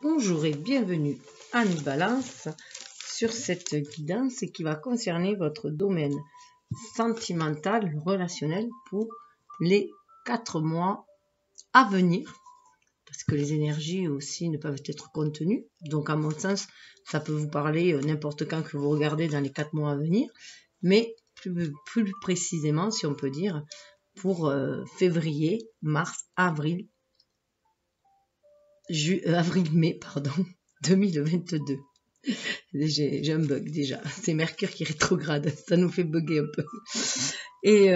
Bonjour et bienvenue à Balance sur cette guidance qui va concerner votre domaine sentimental, relationnel pour les 4 mois à venir. Parce que les énergies aussi ne peuvent être contenues. Donc à mon sens, ça peut vous parler n'importe quand que vous regardez dans les 4 mois à venir. Mais plus précisément, si on peut dire, pour février, mars, avril, avril-mai, pardon, 2022. J'ai un bug déjà. C'est Mercure qui rétrograde. Ça nous fait bugger un peu. Et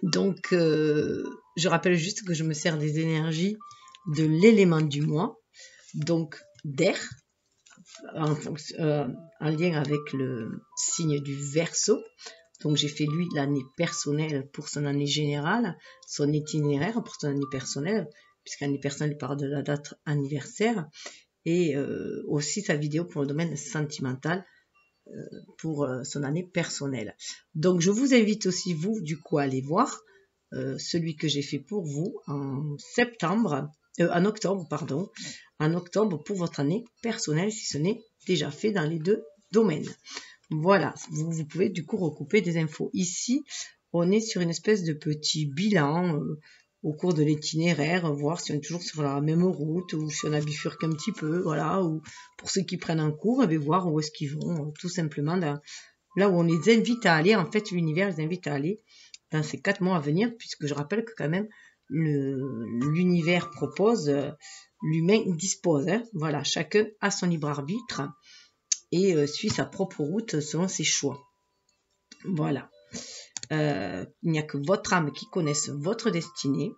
donc, je rappelle juste que je me sers des énergies de l'élément du mois, donc d'air, en lien avec le signe du Verseau. Donc, j'ai fait lui l'année personnelle pour son année générale, son itinéraire pour son année personnelle, puisqu'année personnelle part de la date anniversaire, et aussi sa vidéo pour le domaine sentimental pour son année personnelle. Donc, je vous invite aussi, vous, du coup, à aller voir celui que j'ai fait pour vous en octobre, pardon, en octobre pour votre année personnelle, si ce n'est déjà fait dans les 2 domaines. Voilà, vous pouvez du coup recouper des infos. Ici, on est sur une espèce de petit bilan au cours de l'itinéraire, voir si on est toujours sur la même route ou si on a bifurqué un petit peu, voilà, ou pour ceux qui prennent un cours, voir où est-ce qu'ils vont, tout simplement là où on les invite à aller. En fait, l'univers les invite à aller dans ces 4 mois à venir, puisque je rappelle que quand même l'univers propose, l'humain dispose, hein, voilà, chacun a son libre arbitre et suit sa propre route selon ses choix. Voilà. Il n'y a que votre âme qui connaisse votre destinée.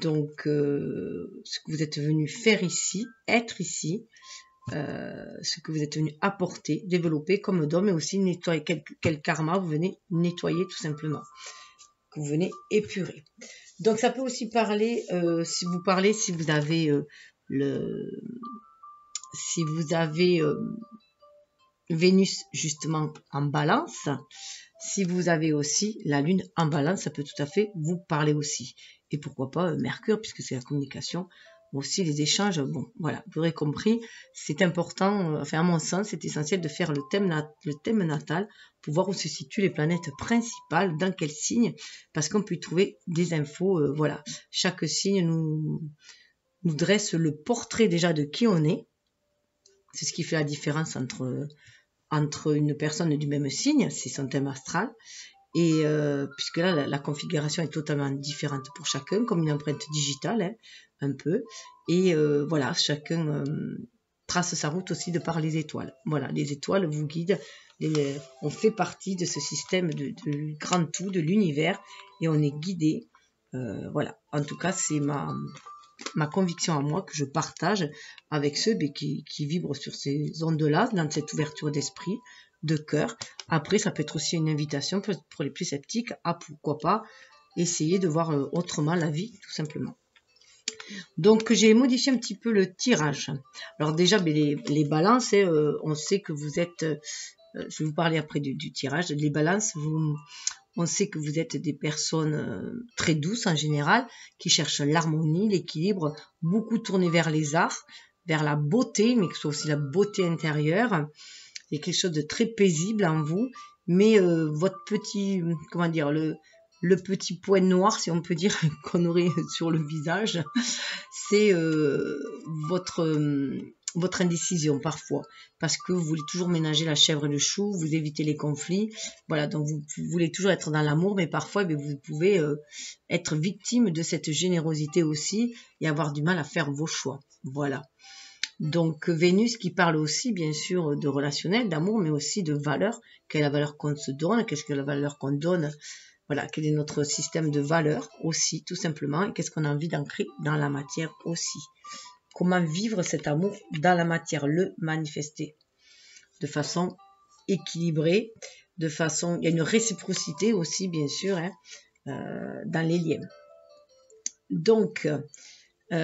Donc, ce que vous êtes venu faire ici, être ici, ce que vous êtes venu apporter, développer comme don, mais aussi nettoyer quel karma vous venez nettoyer tout simplement, que vous venez épurer. Donc, ça peut aussi parler, si vous avez Vénus justement en balance, si vous avez aussi la lune en balance, ça peut tout à fait vous parler aussi. Et pourquoi pas Mercure, puisque c'est la communication, aussi les échanges. Bon, voilà, vous aurez compris, c'est important, enfin à mon sens, c'est essentiel de faire le thème natal pour voir où se situent les planètes principales, dans quel signe, parce qu'on peut y trouver des infos. Voilà, chaque signe nous dresse le portrait déjà de qui on est. C'est ce qui fait la différence entre une personne du même signe, c'est son thème astral, et puisque là la configuration est totalement différente pour chacun, comme une empreinte digitale, hein, un peu, et voilà, chacun trace sa route aussi de par les étoiles. Voilà, les étoiles vous guident, on fait partie de ce système de grand tout, de l'univers, et on est guidé, voilà, en tout cas c'est ma conviction à moi que je partage avec ceux qui vibrent sur ces ondes-là, dans cette ouverture d'esprit, de cœur. Après, ça peut être aussi une invitation pour les plus sceptiques à, pourquoi pas, essayer de voir autrement la vie, tout simplement. Donc, j'ai modifié un petit peu le tirage. Alors déjà, les balances, on sait que vous êtes... je vais vous parler après du tirage. Les balances, on sait que vous êtes des personnes très douces en général, qui cherchent l'harmonie, l'équilibre, beaucoup tournées vers les arts, vers la beauté, mais que ce soit aussi la beauté intérieure. Il y a quelque chose de très paisible en vous, mais votre petit, comment dire, le petit point noir, si on peut dire, qu'on aurait sur le visage, c'est votre indécision parfois, parce que vous voulez toujours ménager la chèvre et le chou, vous évitez les conflits, voilà, donc vous voulez toujours être dans l'amour, mais parfois vous pouvez être victime de cette générosité aussi et avoir du mal à faire vos choix, voilà. Donc Vénus qui parle aussi bien sûr de relationnel, d'amour, mais aussi de valeur, quelle est la valeur qu'on se donne, qu'est-ce que la valeur qu'on donne, voilà, quel est notre système de valeurs aussi, tout simplement, et qu'est-ce qu'on a envie d'ancrer dans la matière aussi. Comment vivre cet amour dans la matière, le manifester de façon équilibrée, de façon... Il y a une réciprocité aussi, bien sûr, hein, dans les liens. Donc, donc,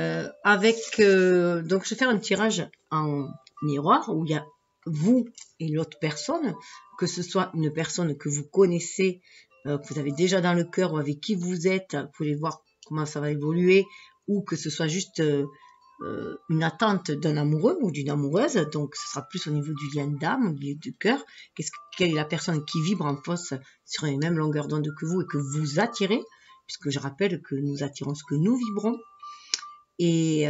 je vais faire un tirage en miroir où il y a vous et l'autre personne, que ce soit une personne que vous connaissez, que vous avez déjà dans le cœur ou avec qui vous êtes, vous pouvez voir comment ça va évoluer, ou que ce soit juste une attente d'un amoureux ou d'une amoureuse, donc ce sera plus au niveau du lien d'âme, du cœur. Quelle est la personne qui vibre en face sur les mêmes longueurs d'onde que vous et que vous attirez, puisque je rappelle que nous attirons ce que nous vibrons. Et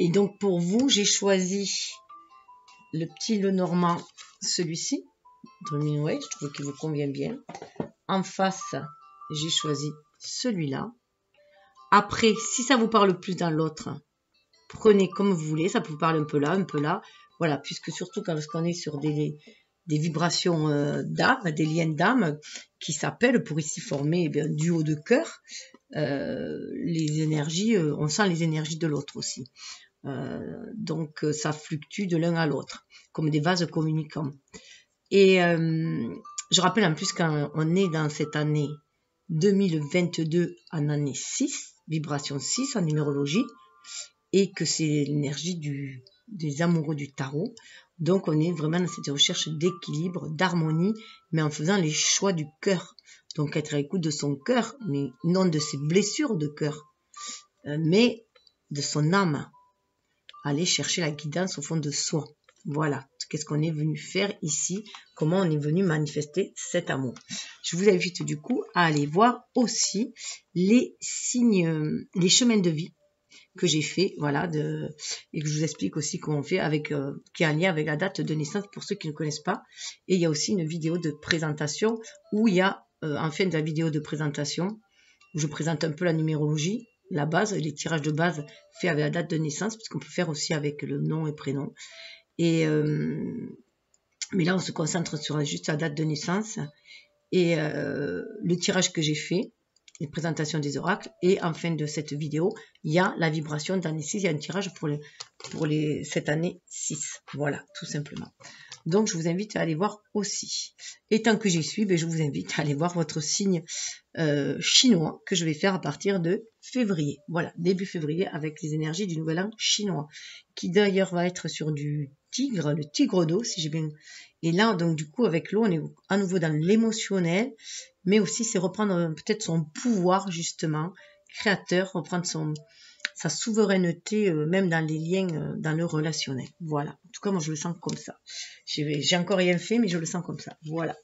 donc pour vous, j'ai choisi le petit Lenormand, celui-ci, Dreaming Way, je trouve qu'il vous convient bien. En face, j'ai choisi celui-là. Après, si ça vous parle plus dans l'autre, prenez comme vous voulez, ça peut vous parler un peu là, un peu là. Voilà, puisque surtout quand on est sur des vibrations d'âme, des liens d'âme qui s'appellent pour ici former un duo de cœur, les énergies, on sent les énergies de l'autre aussi. Donc ça fluctue de l'un à l'autre, comme des vases communicants. Et je rappelle en plus quand on est dans cette année 2022 en année 6, vibration 6 en numérologie, et que c'est l'énergie des amoureux du tarot. Donc on est vraiment dans cette recherche d'équilibre, d'harmonie, mais en faisant les choix du cœur. Donc être à l'écoute de son cœur, mais non de ses blessures de cœur, mais de son âme. Aller chercher la guidance au fond de soi. Voilà, qu'est-ce qu'on est venu faire ici, comment on est venu manifester cet amour. Je vous invite du coup à aller voir aussi les signes, les chemins de vie que j'ai fait, voilà, et que je vous explique aussi comment on fait, qui est en lien avec la date de naissance pour ceux qui ne connaissent pas. Et il y a aussi une vidéo de présentation où il y a, en fin de la vidéo de présentation, où je présente un peu la numérologie, la base, les tirages de base faits avec la date de naissance, puisqu'on peut faire aussi avec le nom et prénom. Et mais là, on se concentre sur juste la date de naissance et le tirage que j'ai fait, les présentations des oracles. Et en fin de cette vidéo, il y a la vibration d'année 6. Il y a un tirage pour cette année 6. Voilà, tout simplement. Donc, je vous invite à aller voir aussi. Et tant que j'y suis, je vous invite à aller voir votre signe chinois que je vais faire à partir de février. Voilà, début février avec les énergies du nouvel an chinois, qui d'ailleurs va être sur du tigre, le tigre d'eau, si j'ai bien... Et là, donc du coup, avec l'eau, on est à nouveau dans l'émotionnel, mais aussi c'est reprendre peut-être son pouvoir, justement, créateur, reprendre sa souveraineté, même dans les liens, dans le relationnel. Voilà. En tout cas, moi, je le sens comme ça. J'ai encore rien fait, mais je le sens comme ça. Voilà.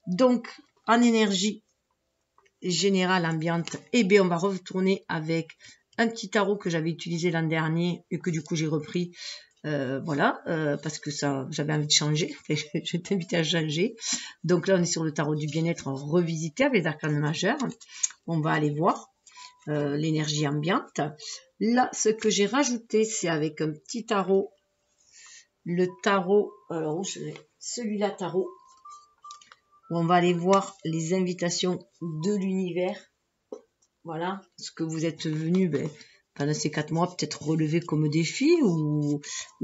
Donc, en énergie générale ambiante, on va retourner avec un petit tarot que j'avais utilisé l'an dernier et que du coup, j'ai repris. Voilà, parce que j'avais envie de changer. Je t'invite à changer. Donc là, on est sur le tarot du bien-être revisité avec les arcanes majeurs. On va aller voir l'énergie ambiante. Là, ce que j'ai rajouté, c'est avec un petit tarot, le tarot, alors celui-là tarot, où on va aller voir les invitations de l'univers. Voilà, ce que vous êtes venu pendant ces 4 mois peut-être relever comme défi ou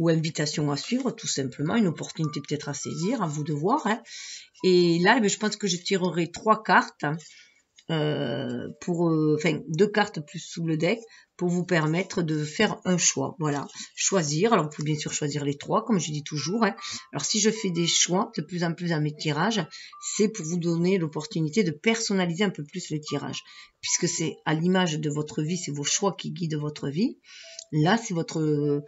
invitation à suivre, tout simplement, une opportunité peut-être à saisir, à vous de voir. Hein. Et là, je pense que je tirerai 3 cartes. Enfin 2 cartes plus sous le deck pour vous permettre de faire un choix. Voilà, choisir. Alors vous pouvez bien sûr choisir les 3 comme je dis toujours. Hein. Alors si je fais des choix de plus en plus dans mes tirages, c'est pour vous donner l'opportunité de personnaliser un peu plus le tirage, puisque c'est à l'image de votre vie, c'est vos choix qui guident votre vie. Là, c'est votre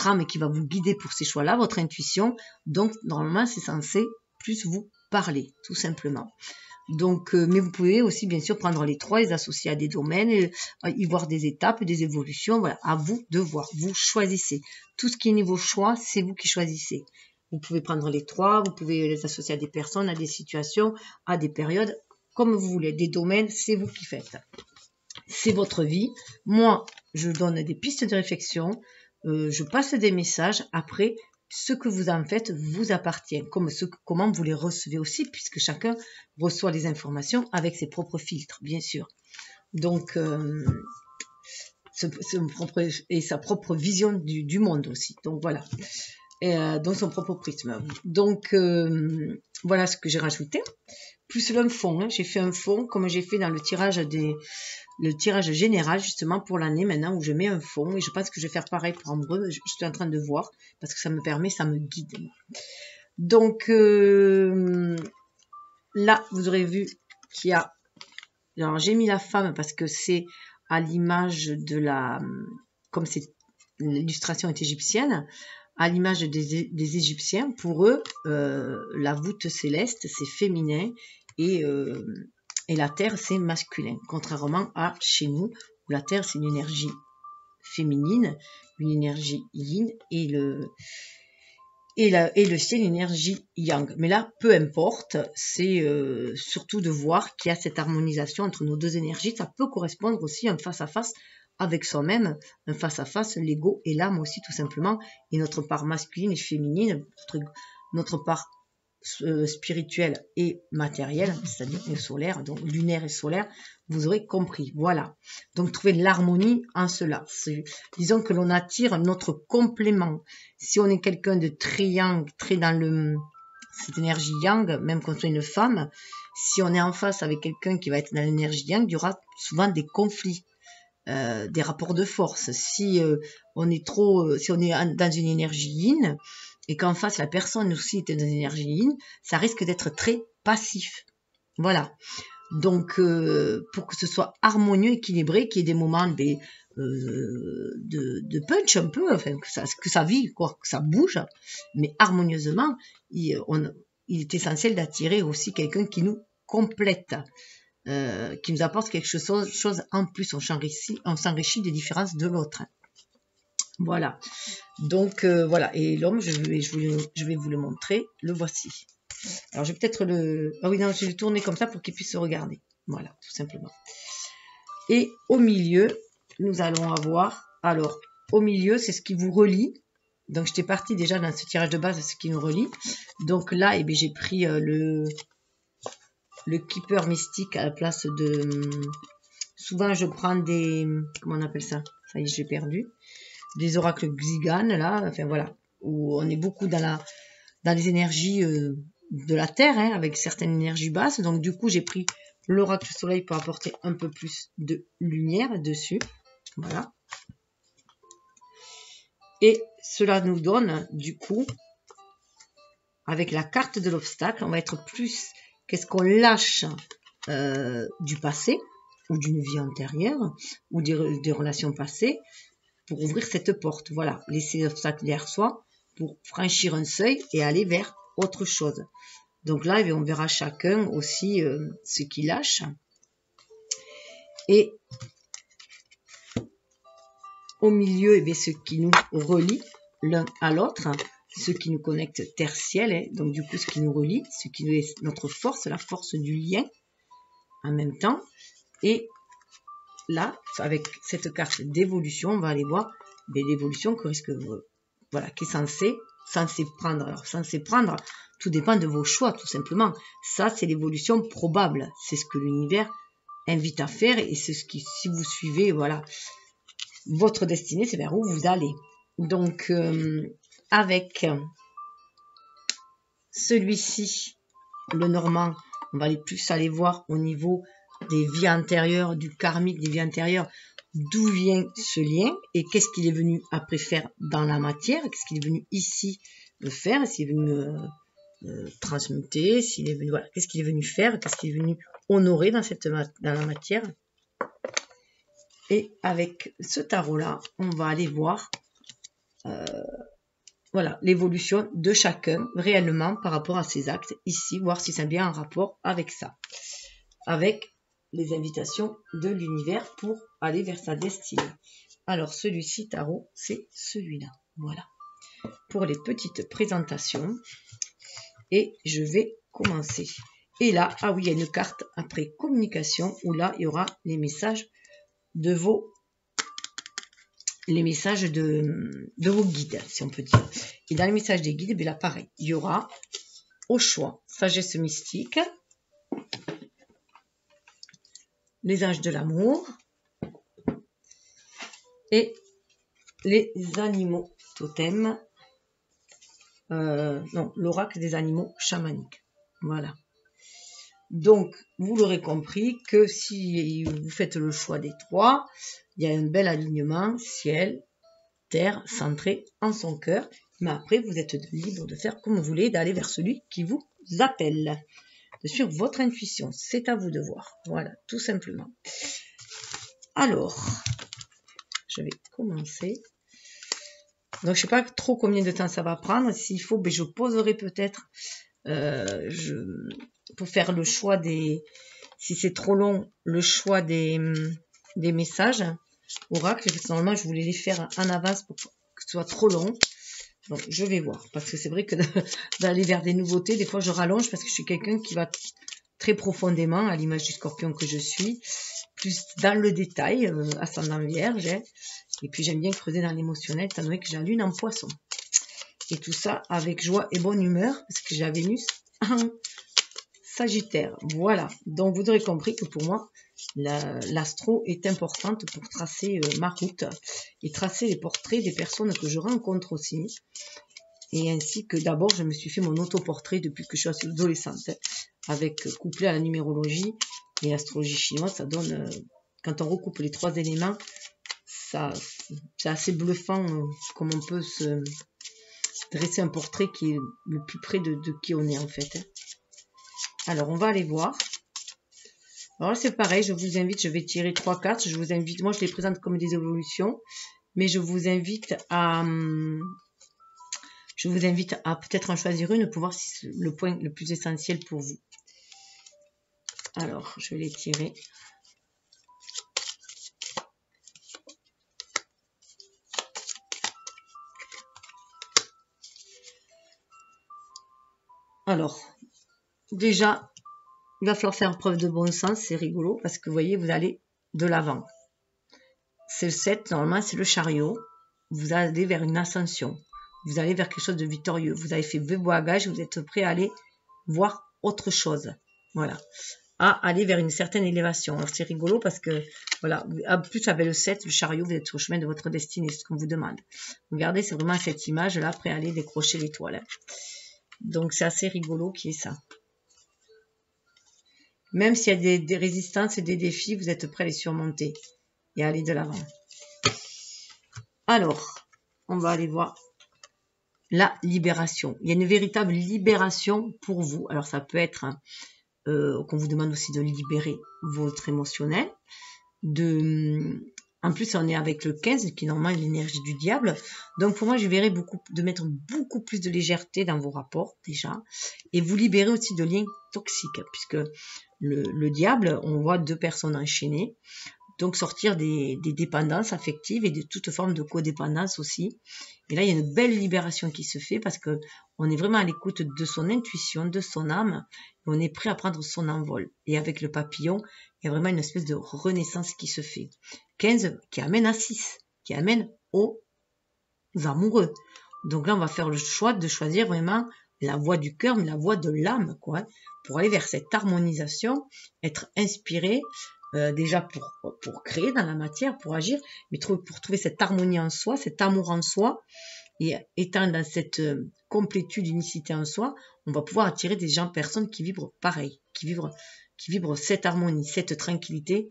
âme qui va vous guider pour ces choix-là, votre intuition. Donc normalement, c'est censé plus vous parler, tout simplement. Donc, mais vous pouvez aussi bien sûr prendre les 3, les associer à des domaines, y voir des étapes, des évolutions. Voilà, à vous de voir. Vous choisissez. Tout ce qui est niveau choix, c'est vous qui choisissez. Vous pouvez prendre les 3, vous pouvez les associer à des personnes, à des situations, à des périodes, comme vous voulez. Des domaines, c'est vous qui faites. C'est votre vie. Moi, je donne des pistes de réflexion, je passe des messages. Après, ce que vous en faites vous appartient, comment vous les recevez aussi, puisque chacun reçoit les informations avec ses propres filtres, bien sûr. Donc, sa propre vision du monde aussi. Donc, voilà. Donc, son propre prisme. Donc, voilà ce que j'ai rajouté. Plus un fond. Hein. J'ai fait un fond, comme j'ai fait dans le tirage général justement pour l'année maintenant où je mets un fond et je pense que je vais faire pareil pour amoureux. Je suis en train de voir parce que ça me permet, ça me guide. Donc là vous aurez vu qu'il y a, alors j'ai mis la femme parce que c'est à l'image de comme l'illustration est égyptienne, à l'image des Égyptiens, pour eux, la voûte céleste, c'est féminin et la terre, c'est masculin. Contrairement à chez nous, où la terre, c'est une énergie féminine, une énergie yin, et le ciel, une énergie yang. Mais là, peu importe, c'est surtout de voir qu'il y a cette harmonisation entre nos deux énergies. Ça peut correspondre aussi à un face-à-face avec soi-même, un face-à-face, l'ego et l'âme aussi, tout simplement, et notre part masculine et féminine, notre part spirituelle et matérielle, c'est-à-dire solaire, donc lunaire et solaire, vous aurez compris. Voilà. Donc, trouver de l'harmonie en cela. Disons que l'on attire notre complément. Si on est quelqu'un de très yang, très dans cette énergie yang, même quand on est une femme, si on est en face avec quelqu'un qui va être dans l'énergie yang, il y aura souvent des conflits. Des rapports de force. Si on est dans une énergie yin et qu'en face la personne aussi est dans une énergie yin, ça risque d'être très passif. Voilà. Donc pour que ce soit harmonieux, équilibré, qu'il y ait des moments de punch un peu, enfin que ça vive, quoi, que ça bouge, mais harmonieusement, il est essentiel d'attirer aussi quelqu'un qui nous complète. Qui nous apporte quelque chose en plus, on s'enrichit des différences de l'autre. Voilà. Donc voilà. Et l'homme, je vais vous le montrer. Le voici. Alors je vais peut-être ah oui, non, je vais le tourner comme ça pour qu'il puisse se regarder. Voilà, tout simplement. Et au milieu, nous allons avoir. Alors, au milieu, c'est ce qui vous relie. Donc j'étais partie déjà dans ce tirage de base, ce qui nous relie. Donc là, eh bien, j'ai pris le keeper mystique à la place de... Souvent, je prends des... Comment on appelle ça? Ça y est, j'ai perdu. Des oracles Xigan, là. Enfin, voilà. Où on est beaucoup dans les énergies de la Terre, hein, avec certaines énergies basses. Donc, du coup, j'ai pris l'oracle soleil pour apporter un peu plus de lumière dessus. Voilà. Et cela nous donne, du coup, avec la carte de l'obstacle, on va être plus... Qu'est-ce qu'on lâche du passé ou d'une vie antérieure ou des relations passées pour ouvrir cette porte. Voilà, laisser l'obstacle derrière soi pour franchir un seuil et aller vers autre chose. Donc là, on verra chacun aussi ce qu'il lâche. Et au milieu, ce qui nous relie l'un à l'autre, ce qui nous connecte terre-ciel, hein, donc du coup ce qui nous relie, ce qui nous est notre force, la force du lien en même temps. Et là, avec cette carte d'évolution, on va aller voir l'évolution qui risque, voilà, qui est censée prendre. Alors censé prendre, tout dépend de vos choix, tout simplement. Ça, c'est l'évolution probable. C'est ce que l'univers invite à faire et c'est ce qui, si vous suivez, voilà, votre destinée, c'est vers où vous allez. Donc, avec celui-ci, le normand, on va plus aller voir au niveau des vies antérieures, du karmique, des vies antérieures, d'où vient ce lien et qu'est-ce qu'il est venu après faire dans la matière, qu'est-ce qu'il est venu ici faire, s'il est venu transmuter, s'il est venu, voilà, qu'est-ce qu'il est venu faire, qu'est-ce qu'il est venu honorer dans la matière. Et avec ce tarot-là, on va aller voir voilà, l'évolution de chacun réellement par rapport à ses actes ici, voir si c'est bien en rapport avec ça, avec les invitations de l'univers pour aller vers sa destinée. Alors celui-ci, tarot, c'est celui-là. Voilà, pour les petites présentations. Et je vais commencer. Et là, ah oui, il y a une carte après communication où là, il y aura les messages de vos guides, si on peut dire. Et dans les messages des guides, bien là, pareil, il y aura au choix sagesse mystique, les anges de l'amour et les animaux totems, non, l'oracle des animaux chamaniques. Voilà. Donc, vous l'aurez compris que si vous faites le choix des trois, il y a un bel alignement ciel, terre, centré en son cœur. Mais après, vous êtes libre de faire comme vous voulez, d'aller vers celui qui vous appelle, de suivre votre intuition. C'est à vous de voir. Voilà, tout simplement. Alors, je vais commencer. Donc, je sais pas trop combien de temps ça va prendre. S'il faut, ben, je poserai peut-être pour faire le choix des... Si c'est trop long, le choix des messages oracle. Normalement, je voulais les faire en avance pour que ce soit trop long. Donc, je vais voir. Parce que c'est vrai que d'aller vers des nouveautés, des fois, je rallonge parce que je suis quelqu'un qui va très profondément, à l'image du scorpion que je suis, plus dans le détail, ascendant vierge. Hein. Et puis, j'aime bien creuser dans l'émotionnel, étant donné que j'ai la lune en poisson. Et tout ça avec joie et bonne humeur, parce que j'ai la Vénus en Sagittaire. Voilà. Donc, vous aurez compris que pour moi, l'astro est importante pour tracer ma route et tracer les portraits des personnes que je rencontre aussi. Et ainsi que d'abord, je me suis fait mon autoportrait depuis que je suis adolescente, hein, avec couplé à la numérologie et l'astrologie chinoise. Ça donne, quand on recoupe les 3 éléments, c'est assez bluffant comme on peut se dresser un portrait qui est le plus près de qui on est en fait. Hein. Alors, on va aller voir. Alors là, c'est pareil, je vous invite, je vais tirer 3 cartes. Je vous invite, moi je les présente comme des évolutions, mais je vous invite à peut-être en choisir une pour voir si c'est le point le plus essentiel pour vous. Alors, je vais les tirer. Alors, déjà, il va falloir faire preuve de bon sens, c'est rigolo, parce que vous voyez, vous allez de l'avant. C'est le 7, normalement, c'est le chariot. Vous allez vers une ascension. Vous allez vers quelque chose de victorieux. Vous avez fait vos bagages, vous êtes prêt à aller voir autre chose. Voilà. À aller vers une certaine élévation. Alors, c'est rigolo parce que, voilà, plus avec le 7, le chariot, vous êtes sur le chemin de votre destinée, c'est ce qu'on vous demande. Regardez, c'est vraiment cette image-là, prêt à aller décrocher l'étoile. Donc, c'est assez rigolo qui est ça. Même s'il y a des résistances et des défis, vous êtes prêt à les surmonter et à aller de l'avant. Alors, on va aller voir la libération. Il y a une véritable libération pour vous. Alors, ça peut être qu'on vous demande aussi de libérer votre émotionnel. En plus, on est avec le 15, qui est normalement l'énergie du diable. Donc, pour moi, je verrais de mettre beaucoup plus de légèreté dans vos rapports, déjà. Et vous libérer aussi de liens toxiques, puisque le diable, on voit 2 personnes enchaînées. Donc, sortir des dépendances affectives et de toute forme de codépendance aussi. Et là, il y a une belle libération qui se fait parce que on est vraiment à l'écoute de son intuition, de son âme. Et on est prêt à prendre son envol. Et avec le papillon, il y a vraiment une espèce de renaissance qui se fait. 15 qui amène à 6, qui amène aux amoureux. Donc là, on va faire le choix de choisir vraiment la voie du cœur, mais la voie de l'âme, quoi, pour aller vers cette harmonisation, être inspiré, déjà pour créer dans la matière, pour agir, mais pour trouver cette harmonie en soi, cet amour en soi, et étant dans cette complétude, unicité en soi, on va pouvoir attirer des gens, personnes qui vibrent pareil, qui vibrent cette harmonie, cette tranquillité,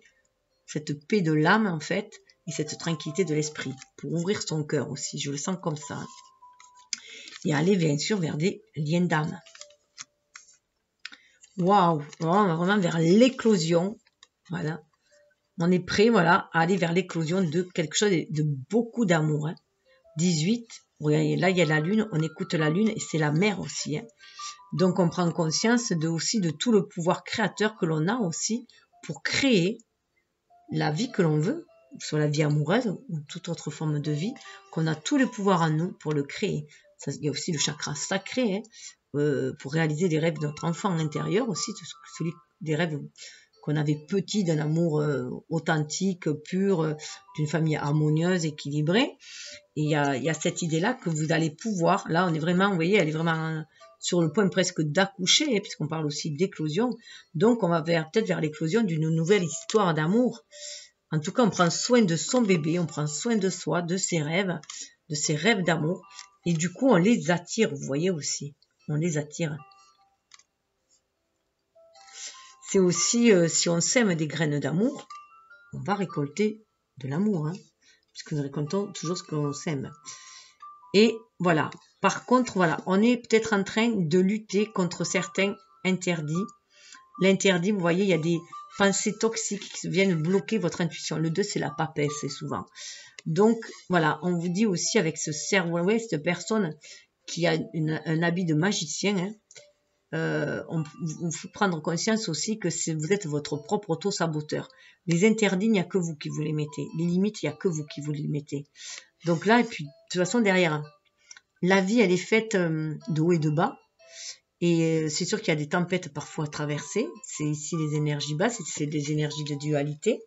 cette paix de l'âme en fait, et cette tranquillité de l'esprit, pour ouvrir son cœur aussi, je le sens comme ça. Et aller bien sûr vers des liens d'âme. Waouh, on va vraiment vers l'éclosion. Voilà. On est prêt, voilà, à aller vers l'éclosion de quelque chose de beaucoup d'amour. Hein. 18, regardez, là il y a la lune, on écoute la lune et c'est la mer aussi. Hein. Donc on prend conscience aussi de tout le pouvoir créateur que l'on a aussi pour créer la vie que l'on veut, soit la vie amoureuse ou toute autre forme de vie, qu'on a tous les pouvoirs en nous pour le créer. Ça, il y a aussi le chakra sacré, hein, pour réaliser les rêves de notre enfant intérieur aussi, des rêves qu'on avait petits, d'un amour authentique, pur, d'une famille harmonieuse, équilibrée. Et il y a cette idée-là que vous allez pouvoir, là on est vraiment, vous voyez, elle est vraiment sur le point presque d'accoucher, hein, puisqu'on parle aussi d'éclosion. Donc on va peut-être vers l'éclosion d'une nouvelle histoire d'amour. En tout cas, on prend soin de son bébé, on prend soin de soi, de ses rêves d'amour. Et du coup, on les attire, vous voyez aussi. On les attire. C'est aussi, si on sème des graines d'amour, on va récolter de l'amour. Hein, puisque nous récoltons toujours ce que l'on sème. Et voilà. Par contre, voilà, on est peut-être en train de lutter contre certains interdits. L'interdit, vous voyez, il y a pensées toxiques qui viennent bloquer votre intuition. Le 2, c'est la papesse, c'est souvent. Donc, voilà, on vous dit aussi avec ce cerveau, cette personne qui a un habit de magicien, hein, on faut prendre conscience aussi que vous êtes votre propre auto-saboteur. Les interdits, il n'y a que vous qui vous les mettez. Les limites, il n'y a que vous qui vous les mettez. Donc là, et puis, de toute façon, derrière, la vie, elle est faite de haut et de bas. Et c'est sûr qu'il y a des tempêtes parfois à traverser. C'est ici les énergies basses, c'est des énergies de dualité.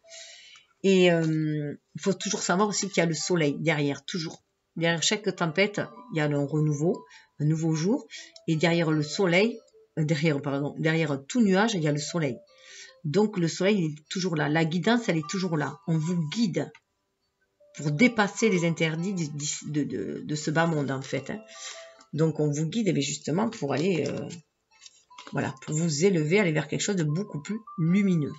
Et il faut toujours savoir aussi qu'il y a le soleil derrière, toujours. Derrière chaque tempête, il y a un renouveau, un nouveau jour. Et derrière le soleil, derrière tout nuage, il y a le soleil. Donc le soleil il est toujours là. La guidance, elle est toujours là. On vous guide pour dépasser les interdits de ce bas monde, en fait. Hein. Donc on vous guide justement pour aller, voilà, pour vous élever, aller vers quelque chose de beaucoup plus lumineux.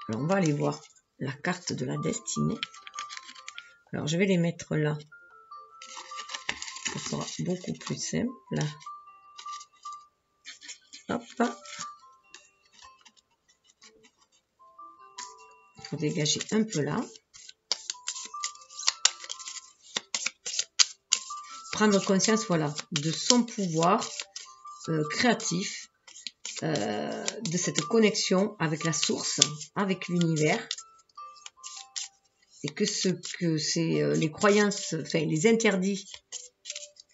Alors on va aller voir la carte de la destinée. Alors je vais les mettre là. Ça sera beaucoup plus simple. Là. Hop. Il faut dégager un peu là. Prendre conscience, voilà, de son pouvoir créatif, de cette connexion avec la source, avec l'univers. Et que c'est les croyances, enfin les interdits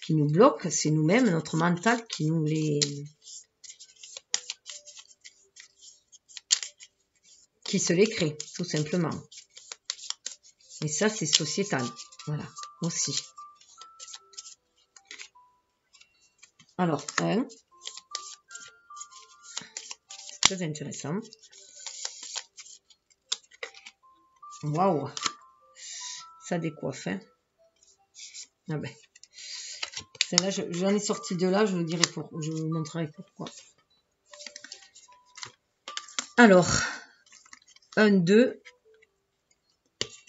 qui nous bloquent, c'est nous-mêmes, notre mental qui se les crée, tout simplement. Et ça, c'est sociétal, voilà, aussi. Alors, c'est très intéressant. Waouh, ça décoiffe, hein. Ah ben. Celle-là, j'en ai sorti de là, je vous montrerai pourquoi. Alors, 1, 2.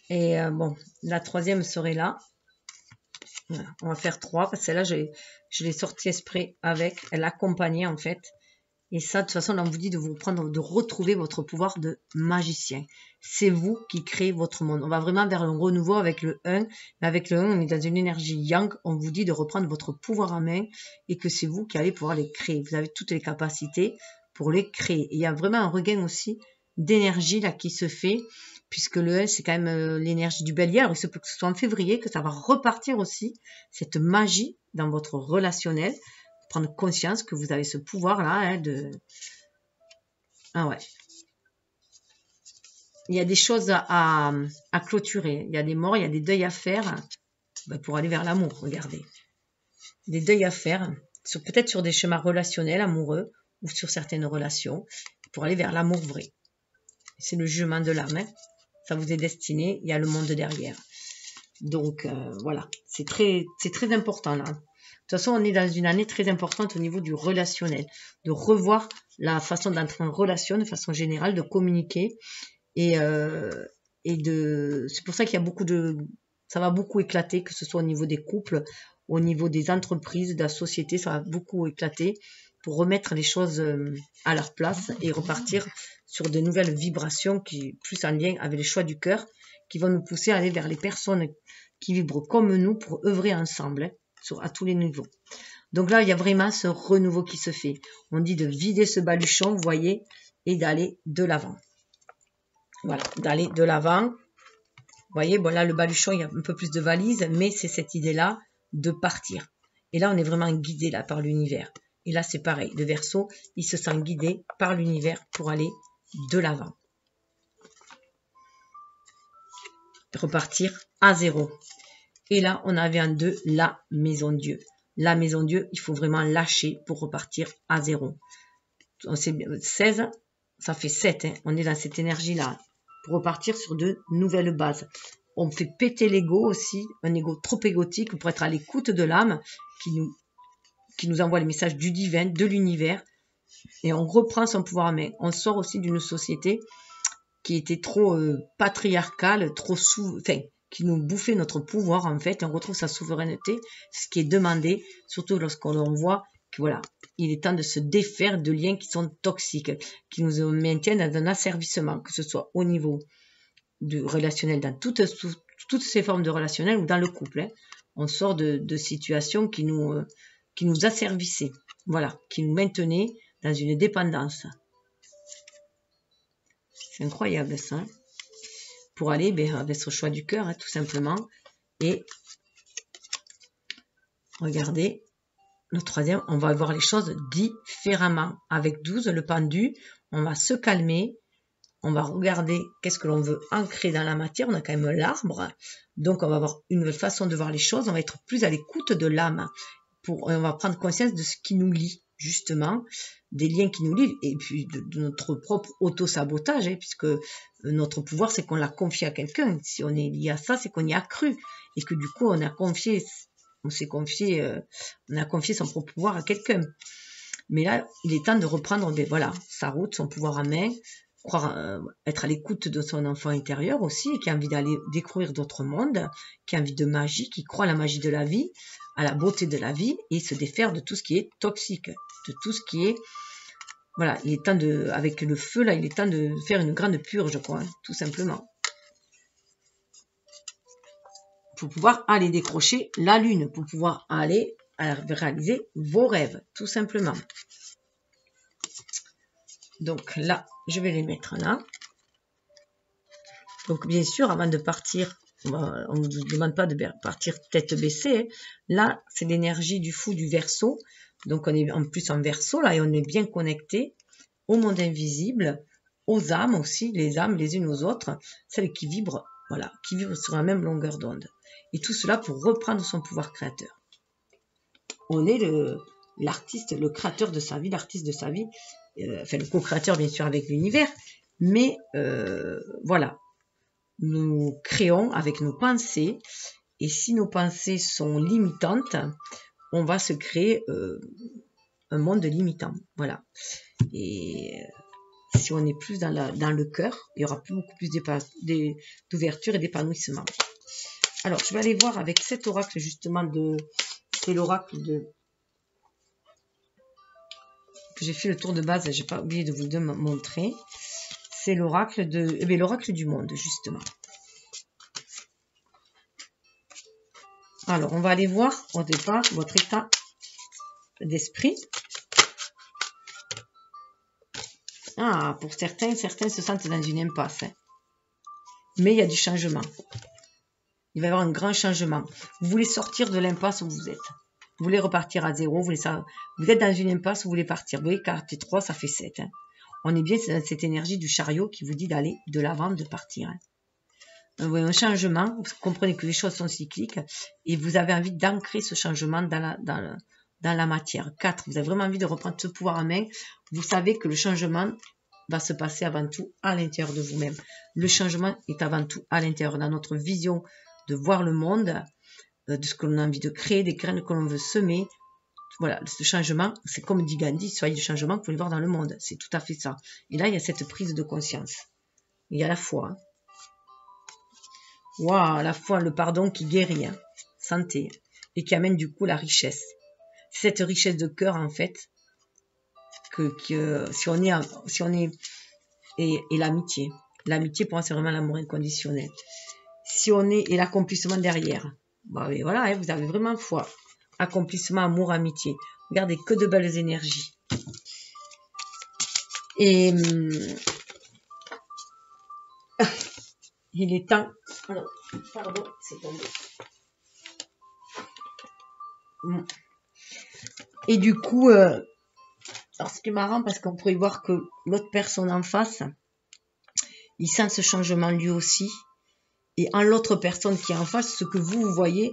Et bon, la troisième serait là. Voilà, on va faire 3, parce que celle-là, je l'ai sortie exprès avec, elle accompagnait en fait. Et ça, de toute façon, on vous dit de retrouver votre pouvoir de magicien. C'est vous qui créez votre monde. On va vraiment vers un renouveau avec le 1. Mais avec le 1, on est dans une énergie yang. On vous dit de reprendre votre pouvoir en main et que c'est vous qui allez pouvoir les créer. Vous avez toutes les capacités pour les créer. Et il y a vraiment un regain aussi d'énergie là qui se fait, puisque le 1, c'est quand même l'énergie du bélier. Alors, il se peut que ce soit en février, que ça va repartir aussi, cette magie dans votre relationnel. Prendre conscience que vous avez ce pouvoir-là hein, Ah ouais. Il y a des choses à clôturer. Il y a des morts, il y a des deuils à faire pour aller vers l'amour, regardez. Des deuils à faire, peut-être sur des schémas relationnels, amoureux, ou sur certaines relations, pour aller vers l'amour vrai. C'est le jugement de l'âme. Hein. Ça vous est destiné, il y a le monde derrière. Donc, voilà. C'est très important, là. De toute façon, on est dans une année très importante au niveau du relationnel, de revoir la façon d'entrer en relation de façon générale, de communiquer c'est pour ça qu'il y a ça va beaucoup éclater, que ce soit au niveau des couples, au niveau des entreprises, de la société, ça va beaucoup éclater pour remettre les choses à leur place et repartir sur de nouvelles vibrations qui plus en lien avec les choix du cœur, qui vont nous pousser à aller vers les personnes qui vibrent comme nous pour œuvrer ensemble. Hein. À tous les niveaux. Donc là, il y a vraiment ce renouveau qui se fait. On dit de vider ce baluchon, vous voyez, et d'aller de l'avant. Voilà, d'aller de l'avant. Vous voyez, bon là, le baluchon, il y a un peu plus de valises, mais c'est cette idée-là de partir. Et là, on est vraiment guidé là par l'univers. Et là, c'est pareil. Le Verseau, il se sent guidé par l'univers pour aller de l'avant. Repartir à zéro. Et là, on avait en 2, la maison Dieu. La maison Dieu, il faut vraiment lâcher pour repartir à zéro. 16, ça fait 7. Hein. On est dans cette énergie-là pour repartir sur de nouvelles bases. On fait péter l'ego aussi, un ego trop égotique pour être à l'écoute de l'âme qui nous envoie les messages du divin, de l'univers. Et on reprend son pouvoir en main. On sort aussi d'une société qui était trop patriarcale, qui nous bouffait notre pouvoir en fait, et on retrouve sa souveraineté, ce qui est demandé, surtout lorsqu'on voit Voilà, il est temps de se défaire de liens qui sont toxiques, qui nous maintiennent dans un asservissement, que ce soit au niveau du relationnel, dans toutes ces formes de relationnel ou dans le couple. Hein. On sort de situations qui nous asservissaient, voilà, qui nous maintenaient dans une dépendance. C'est incroyable ça. Hein. Pour aller avec ce choix du cœur, hein, tout simplement. Et regardez. Le troisième, on va voir les choses différemment. Avec 12, le pendu, on va se calmer. On va regarder qu'est-ce que l'on veut ancrer dans la matière. On a quand même l'arbre. Donc, on va avoir une nouvelle façon de voir les choses. On va être plus à l'écoute de l'âme. On va prendre conscience de ce qui nous lie, justement. Des liens qui nous lient. Et puis, de notre propre auto-sabotage. Hein, puisque notre pouvoir, c'est qu'on l'a confié à quelqu'un. Si on est lié à ça, c'est qu'on y a cru. Et que du coup, on a confié son propre pouvoir à quelqu'un. Mais là, il est temps de reprendre voilà, sa route, son pouvoir en main, être à l'écoute de son enfant intérieur aussi, qui a envie d'aller découvrir d'autres mondes, qui a envie de magie, qui croit à la magie de la vie, à la beauté de la vie, et se défaire de tout ce qui est toxique, de tout ce qui est... Voilà, il est temps avec le feu, là, il est temps de faire une grande purge, quoi, hein, tout simplement. Pour pouvoir aller décrocher la lune, pour pouvoir aller réaliser vos rêves, tout simplement. Donc là, je vais les mettre là. Donc bien sûr, avant de partir, on ne vous demande pas de partir tête baissée. Là, c'est l'énergie du fou du Verseau. Donc on est en plus en Verseau là et on est bien connecté au monde invisible, aux âmes aussi, les âmes les unes aux autres, celles qui vibrent, voilà, qui vibrent sur la même longueur d'onde. Et tout cela pour reprendre son pouvoir créateur. On est l'artiste, le créateur de sa vie, l'artiste de sa vie, enfin le co-créateur bien sûr avec l'univers, mais voilà, nous créons avec nos pensées, et si nos pensées sont limitantes, on va se créer un monde limitant, voilà. Et si on est plus dans le cœur, il y aura beaucoup plus d'ouverture et d'épanouissement. Alors, je vais aller voir avec cet oracle, justement, c'est l'oracle que j'ai fait le tour de base, j'ai pas oublié de vous le montrer. C'est l'oracle du monde, justement. Alors, on va aller voir, au départ, votre état d'esprit. Ah, pour certains se sentent dans une impasse. Hein. Mais il y a du changement. Il va y avoir un grand changement. Vous voulez sortir de l'impasse où vous êtes. Vous voulez repartir à zéro. Vous êtes dans une impasse où vous voulez partir. Vous voyez, carte 3, ça fait 7. Hein. On est bien dans cette énergie du chariot qui vous dit d'aller de l'avant, de partir. Hein. Vous voyez un changement. Vous comprenez que les choses sont cycliques. Et vous avez envie d'ancrer ce changement dans la matière. 4, vous avez vraiment envie de reprendre ce pouvoir en main. Vous savez que le changement va se passer avant tout à l'intérieur de vous-même. Le changement est avant tout à l'intérieur, dans notre vision de voir le monde, de ce que l'on a envie de créer, des graines que l'on veut semer. Voilà, ce changement, c'est comme dit Gandhi, soyez le changement que vous voulez voir dans le monde. C'est tout à fait ça. Et là, il y a cette prise de conscience. Il y a la foi. Hein. Waouh, la foi, le pardon qui guérit, hein. Santé, et qui amène du coup la richesse. C'est cette richesse de cœur, en fait, si on est et l'amitié. L'amitié, pour moi, c'est vraiment l'amour inconditionnel. Si on est, et l'accomplissement derrière. Bah, et voilà, hein, vous avez vraiment foi. Accomplissement, amour, amitié. Regardez, que de belles énergies. Et il est temps... Alors, pardon, c'est tombé. Et du coup... alors, ce qui est marrant, parce qu'on pourrait voir que l'autre personne en face, il sent ce changement lui aussi. Et en l'autre personne qui est en face, ce que vous voyez,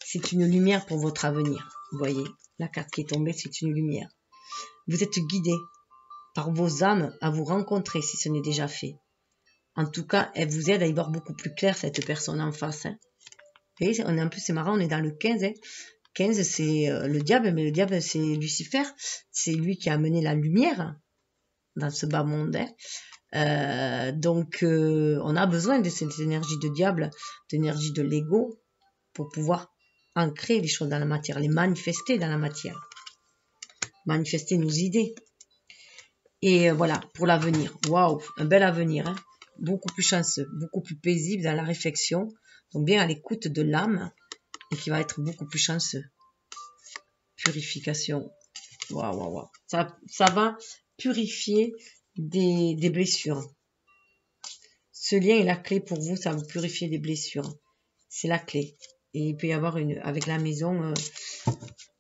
c'est une lumière pour votre avenir. Vous voyez, la carte qui est tombée, c'est une lumière. Vous êtes guidé par vos âmes à vous rencontrer, si ce n'est déjà fait. En tout cas, elle vous aide à y voir beaucoup plus clair, cette personne en face. Hein. Vous voyez, on est un peu, c'est marrant, on est dans le 15. Hein. 15, c'est le diable, mais le diable, c'est Lucifer. C'est lui qui a amené la lumière dans ce bas monde. Hein. Donc, on a besoin de cette énergie de diable, d'énergie de l'ego, pour pouvoir ancrer les choses dans la matière, les manifester dans la matière. manifester nos idées. Et voilà, pour l'avenir. Waouh, un bel avenir. Hein. Beaucoup plus chanceux, beaucoup plus paisible dans la réflexion. Donc bien à l'écoute de l'âme et qui va être beaucoup plus chanceux. Purification. Waouh, waouh, waouh. Ça va purifier des blessures. Ce lien est la clé pour vous, ça va vous purifier des blessures. C'est la clé. Et il peut y avoir avec la maison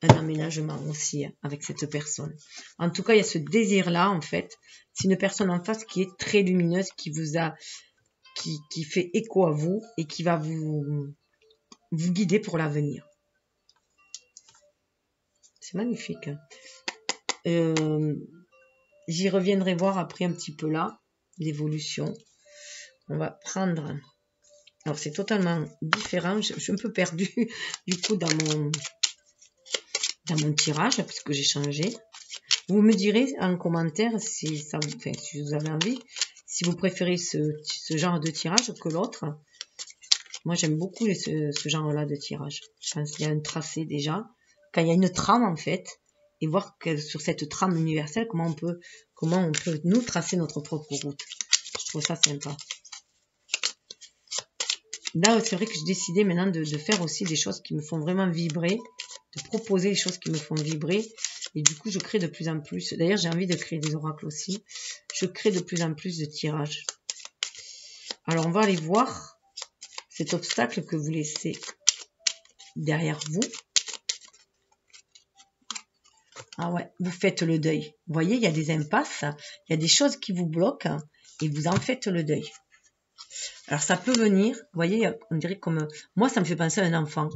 un aménagement aussi avec cette personne. En tout cas, il y a ce désir-là, en fait. C'est une personne en face qui est très lumineuse, qui fait écho à vous et qui va vous guider pour l'avenir. C'est magnifique. J'y reviendrai voir après un petit peu là, l'évolution. On va prendre... Alors, c'est totalement différent. Je suis un peu perdue, du coup, dans mon tirage, puisque j'ai changé. Vous me direz en commentaire si vous avez envie, si vous préférez ce genre de tirage que l'autre. Moi, j'aime beaucoup ce genre-là de tirage. Je pense qu'il y a un tracé déjà. Quand il y a une trame, en fait, et voir que sur cette trame universelle, comment on peut nous tracer notre propre route. Je trouve ça sympa. Là, c'est vrai que j'ai décidé maintenant de faire aussi des choses qui me font vraiment vibrer, de proposer des choses qui me font vibrer. Et du coup, je crée de plus en plus. D'ailleurs, j'ai envie de créer des oracles aussi. Je crée de plus en plus de tirages. Alors, on va aller voir cet obstacle que vous laissez derrière vous. Ah ouais, vous faites le deuil. Vous voyez, il y a des impasses, il y a des choses qui vous bloquent et vous en faites le deuil. Alors, ça peut venir, vous voyez, on dirait comme... Moi, ça me fait penser à un enfant.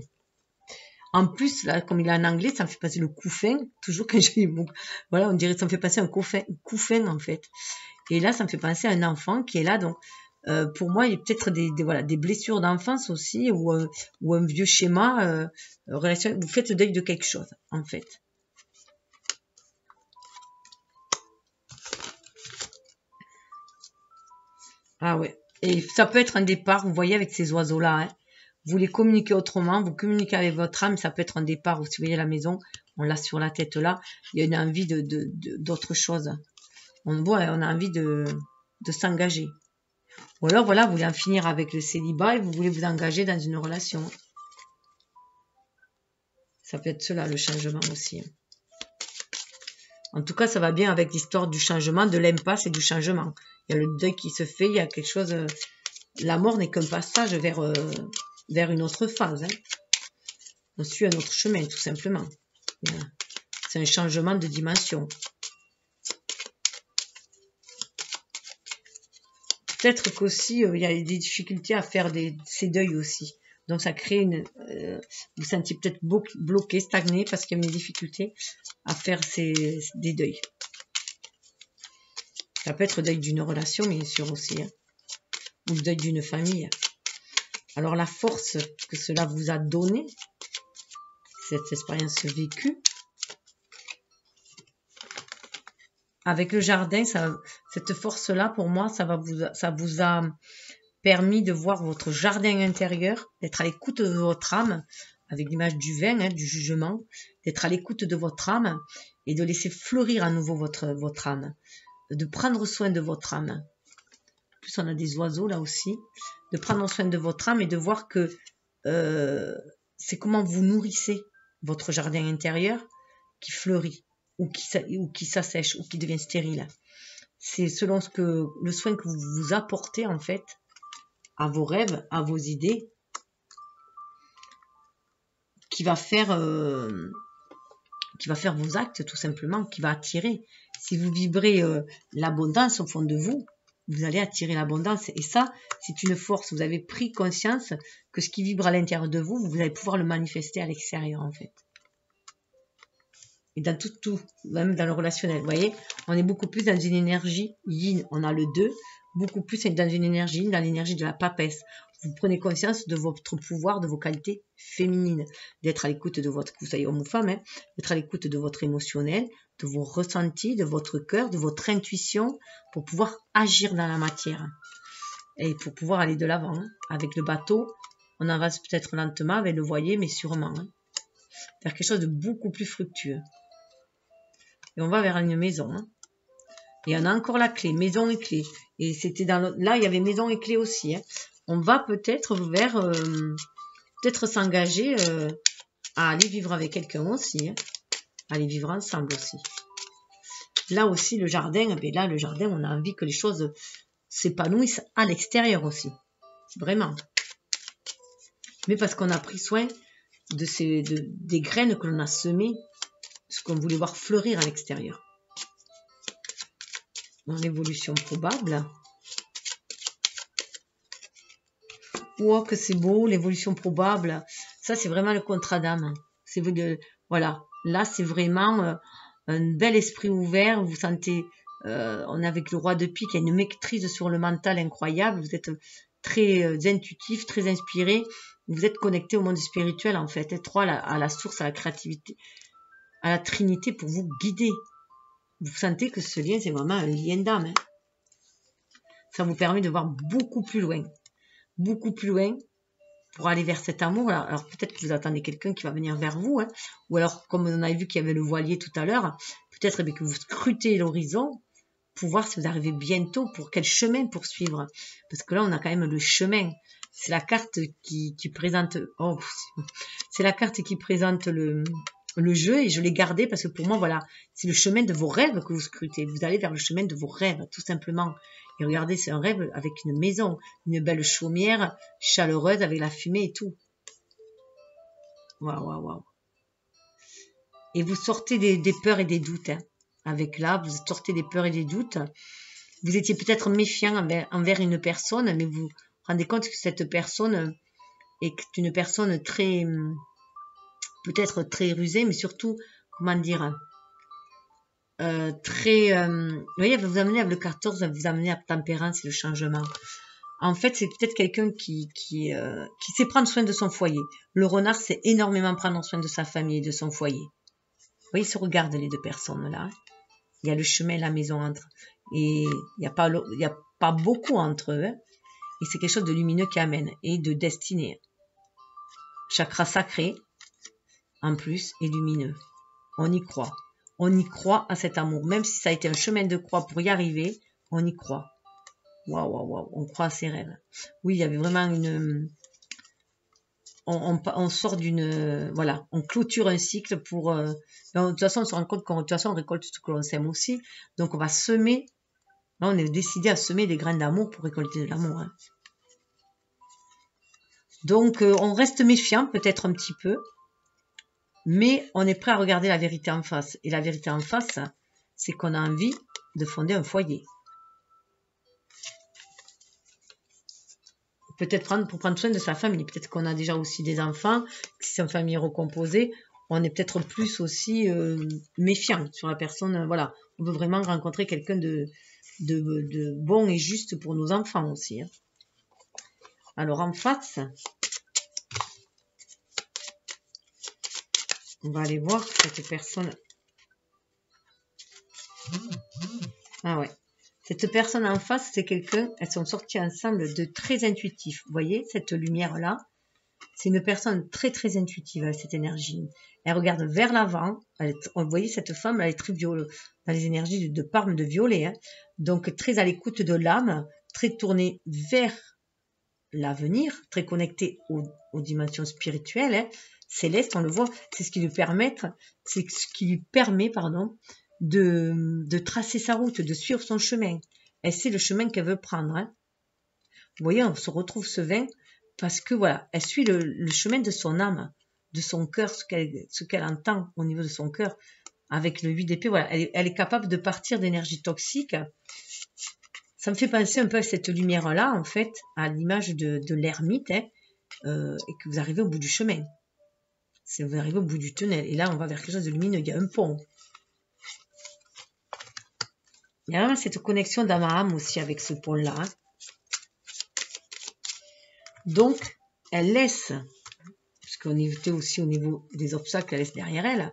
En plus, là, comme il est en anglais, ça me fait passer le couffin. Toujours quand j'ai eu... Voilà, on dirait ça me fait passer un couffin, en fait. Et là, ça me fait penser à un enfant qui est là. Donc, pour moi, il y a peut-être des blessures d'enfance aussi ou un vieux schéma relationnel. Vous faites le deuil de quelque chose, en fait. Ah ouais. Et ça peut être un départ, vous voyez, avec ces oiseaux-là. Hein. Vous les communiquez autrement, vous communiquez avec votre âme, ça peut être un départ. Si vous voyez la maison, on l'a sur la tête là. Il y a une envie d'autre chose. On a envie de s'engager. Ou alors, voilà, vous voulez en finir avec le célibat et vous voulez vous engager dans une relation. Ça peut être cela, le changement aussi. En tout cas, ça va bien avec l'histoire du changement, de l'impasse et du changement. Il y a le deuil qui se fait, il y a quelque chose... La mort n'est qu'un passage vers une autre phase. Hein. On suit un autre chemin, tout simplement. C'est un changement de dimension. Peut-être qu'aussi, il y a des difficultés à faire ces deuils aussi. Donc, ça crée vous vous sentez peut-être bloqué, stagné, parce qu'il y a une difficulté à faire des deuils. Ça peut être le deuil d'une relation, bien sûr, aussi. Hein. Ou le deuil d'une famille. Alors, la force que cela vous a donné, cette expérience vécue, avec le jardin, cette force-là, pour moi, ça vous a permis de voir votre jardin intérieur, d'être à l'écoute de votre âme, avec l'image du vin, hein, du jugement, d'être à l'écoute de votre âme et de laisser fleurir à nouveau votre âme, de prendre soin de votre âme. En plus, on a des oiseaux là aussi, de prendre soin de votre âme et de voir que c'est comment vous nourrissez votre jardin intérieur qui fleurit ou qui s'assèche ou qui devient stérile. C'est selon le soin que vous apportez en fait à vos rêves, à vos idées, qui va faire vos actes tout simplement, qui va attirer. Si vous vibrez l'abondance au fond de vous, vous allez attirer l'abondance. Et ça, c'est une force. Vous avez pris conscience que ce qui vibre à l'intérieur de vous, vous allez pouvoir le manifester à l'extérieur en fait. Et dans tout, même dans le relationnel, vous voyez, on est beaucoup plus dans une énergie yin, on a le 2, beaucoup plus dans une énergie yin, dans l'énergie de la papesse. Vous prenez conscience de votre pouvoir, de vos qualités féminines, d'être à l'écoute de votre, vous soyez homme ou femme, hein, d'être à l'écoute de votre émotionnel, de vos ressentis, de votre cœur, de votre intuition, pour pouvoir agir dans la matière. Et pour pouvoir aller de l'avant. Hein. Avec le bateau, on avance peut-être lentement avec le voilier, mais sûrement. Hein, vers quelque chose de beaucoup plus fructueux. et on va vers une maison. Hein. Et on a encore la clé, maison et clé. Et c'était dans là, il y avait maison et clé aussi. Hein. On va peut-être vers, peut-être s'engager à aller vivre avec quelqu'un aussi. Hein. Aller vivre ensemble aussi. Là aussi, le jardin, ben là, le jardin, on a envie que les choses s'épanouissent à l'extérieur aussi. Vraiment. Mais parce qu'on a pris soin des graines que l'on a semées, ce qu'on voulait voir fleurir à l'extérieur. Dans l'évolution probable. Oh, que c'est beau, l'évolution probable. Ça, c'est vraiment le contrat d'âme. C'est voilà. Là, c'est vraiment un bel esprit ouvert. Vous sentez, on est avec le roi de pique, il y a une maîtrise sur le mental incroyable. Vous êtes très intuitif, très inspiré. Vous êtes connecté au monde spirituel, en fait. Être à la source, à la créativité, à la Trinité pour vous guider. Vous sentez que ce lien, c'est vraiment un lien d'âme. Hein. Ça vous permet de voir beaucoup plus loin. Beaucoup plus loin pour aller vers cet amour. Alors peut-être que vous attendez quelqu'un qui va venir vers vous. Hein. Ou alors, comme on avait vu qu'il y avait le voilier tout à l'heure, peut-être que vous scrutez l'horizon pour voir si vous arrivez bientôt, pour quel chemin poursuivre. Parce que là, on a quand même le chemin. C'est la carte qui présente... Oh, c'est la carte qui présente le jeu et je l'ai gardé parce que pour moi, voilà, c'est le chemin de vos rêves que vous scrutez. Vous allez vers le chemin de vos rêves, tout simplement. Et regardez, c'est un rêve avec une maison, une belle chaumière chaleureuse avec la fumée et tout. Waouh, waouh, waouh. Et vous sortez des peurs et des doutes. Hein. Avec là, vous sortez des peurs et des doutes. Vous étiez peut-être méfiant envers une personne, mais vous vous rendez compte que cette personne est une personne très... peut-être très rusée, mais surtout, comment dire, très... vous voyez, elle va vous amener avec le 14, elle va vous amener à tempérance et le changement. En fait, c'est peut-être quelqu'un qui sait prendre soin de son foyer. Le renard sait énormément prendre soin de sa famille et de son foyer. Vous voyez, ils se regardent les deux personnes là. Il y a le chemin et la maison entre. Et il n'y a pas beaucoup entre eux. Hein. Et c'est quelque chose de lumineux qui amène et de destinée. Chakra sacré, en plus, est lumineux. On y croit. On y croit à cet amour. Même si ça a été un chemin de croix pour y arriver, on y croit. Waouh, waouh, waouh. On croit à ses rêves. Oui, il y avait vraiment une... On sort d'une... Voilà, on clôture un cycle pour... de toute façon, on se rend compte qu'on récolte ce que l'on sème aussi. Donc, on va semer... Là, on est décidé à semer des graines d'amour pour récolter de l'amour. Hein. Donc, on reste méfiant, peut-être un petit peu. Mais on est prêt à regarder la vérité en face. Et la vérité en face, c'est qu'on a envie de fonder un foyer. Peut-être pour prendre soin de sa famille. Peut-être qu'on a déjà aussi des enfants, si c'est une famille recomposée, on est peut-être plus aussi méfiant sur la personne. Voilà, on veut vraiment rencontrer quelqu'un de bon et juste pour nos enfants aussi. Hein. Alors en face, on va aller voir cette personne. Ah ouais. Cette personne en face, c'est quelqu'un, elles sont sorties ensemble de très intuitif. Vous voyez, cette lumière-là, c'est une personne très très intuitive, cette énergie. Elle regarde vers l'avant. Vous voyez, cette femme, elle est très violette, dans les énergies de parme de violet. Hein. Donc, très à l'écoute de l'âme, très tournée vers l'avenir, très connectée aux dimensions spirituelles, hein. Céleste, on le voit, c'est ce qui lui permet, de tracer sa route, de suivre son chemin. Elle sait le chemin qu'elle veut prendre. Hein. Vous voyez, on se retrouve ce vin parce que voilà, elle suit le chemin de son âme, de son cœur, ce qu'elle entend au niveau de son cœur. Avec le 8 d'épée, voilà, elle est capable de partir d'énergie toxique. Ça me fait penser un peu à cette lumière-là, en fait, à l'image de l'ermite, hein, et que vous arrivez au bout du chemin. Vous arrivez au bout du tunnel. Et là, on va vers quelque chose de lumineux. Il y a un pont. Il y a vraiment cette connexion d'âme à âme aussi avec ce pont-là. Hein. Donc, elle laisse, puisqu'on était aussi au niveau des obstacles qu'elle laisse derrière elle,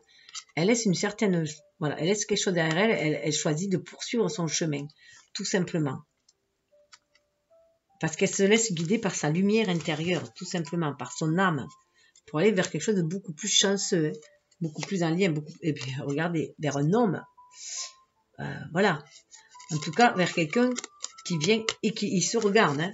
elle laisse une certaine... Voilà, elle laisse quelque chose derrière elle, elle choisit de poursuivre son chemin, tout simplement. Parce qu'elle se laisse guider par sa lumière intérieure, tout simplement, par son âme, pour aller vers quelque chose de beaucoup plus chanceux, hein, beaucoup plus en lien, et puis regardez, vers un homme. Voilà. En tout cas, vers quelqu'un qui vient et qui se regarde. Hein.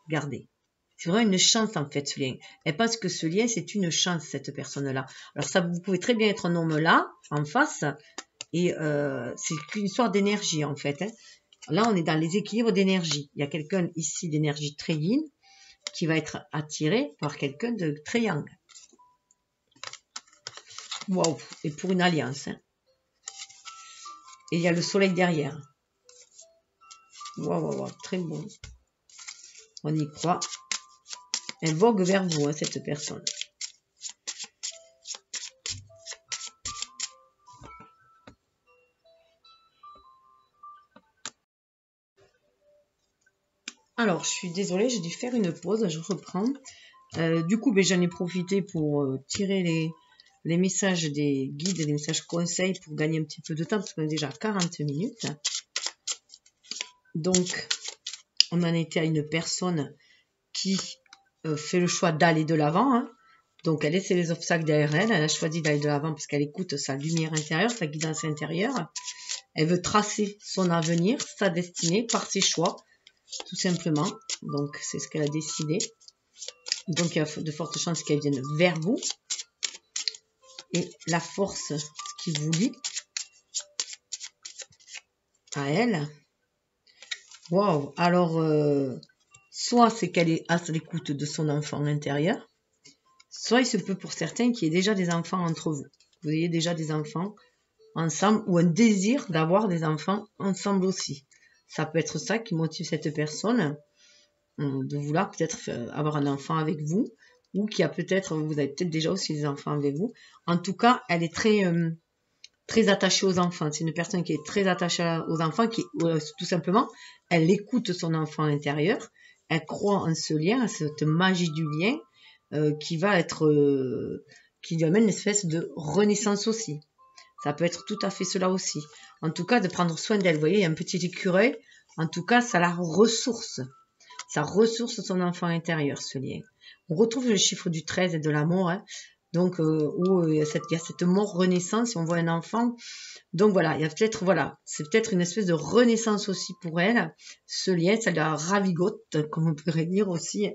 Regardez. C'est vraiment une chance, en fait, ce lien. Elle pense que ce lien, c'est une chance, cette personne-là. Alors, ça, vous pouvez très bien être un homme là, en face, et c'est qu'une histoire d'énergie, en fait. Hein. Là, on est dans les équilibres d'énergie. Il y a quelqu'un ici d'énergie très yin qui va être attiré par quelqu'un de très yang. Waouh! Et pour une alliance. Hein. Et il y a le soleil derrière. Waouh, waouh, waouh, très bon. On y croit. Elle vogue vers vous, hein, cette personne. Alors, je suis désolée, j'ai dû faire une pause, je reprends. Du coup, ben, j'en ai profité pour tirer les messages des guides, les messages conseils pour gagner un petit peu de temps, parce qu'on est déjà à 40 minutes. Donc, on en était à une personne qui fait le choix d'aller de l'avant. Hein. Donc, elle laisse les obstacles derrière elle. Elle a choisi d'aller de l'avant parce qu'elle écoute sa lumière intérieure, sa guidance intérieure. Elle veut tracer son avenir, sa destinée par ses choix, tout simplement. Donc, c'est ce qu'elle a décidé. Donc, il y a de fortes chances qu'elle vienne vers vous. Et la force qui vous lie à elle. Waouh! Alors, soit c'est qu'elle est à l'écoute de son enfant intérieur, soit il se peut pour certains qu'il y ait déjà des enfants entre vous. Vous ayez déjà des enfants ensemble ou un désir d'avoir des enfants ensemble aussi. Ça peut être ça qui motive cette personne de vouloir peut-être avoir un enfant avec vous ou qui a peut-être, vous avez peut-être déjà aussi des enfants avec vous. En tout cas, elle est très attachée aux enfants. C'est une personne qui est très attachée aux enfants, qui tout simplement, elle écoute son enfant intérieur, elle croit en ce lien, à cette magie du lien qui va être, qui lui amène une espèce de renaissance aussi. Ça peut être tout à fait cela aussi. En tout cas, de prendre soin d'elle. Vous voyez, il y a un petit écureuil. En tout cas, ça la ressource. Ça ressource son enfant intérieur, ce lien. On retrouve le chiffre du 13 et de l'amour. Hein. Donc, où il y a cette mort renaissance, si on voit un enfant. Donc voilà, il y a peut-être, voilà, c'est peut-être une espèce de renaissance aussi pour elle. Ce lien, ça la ravigote, comme on pourrait dire aussi.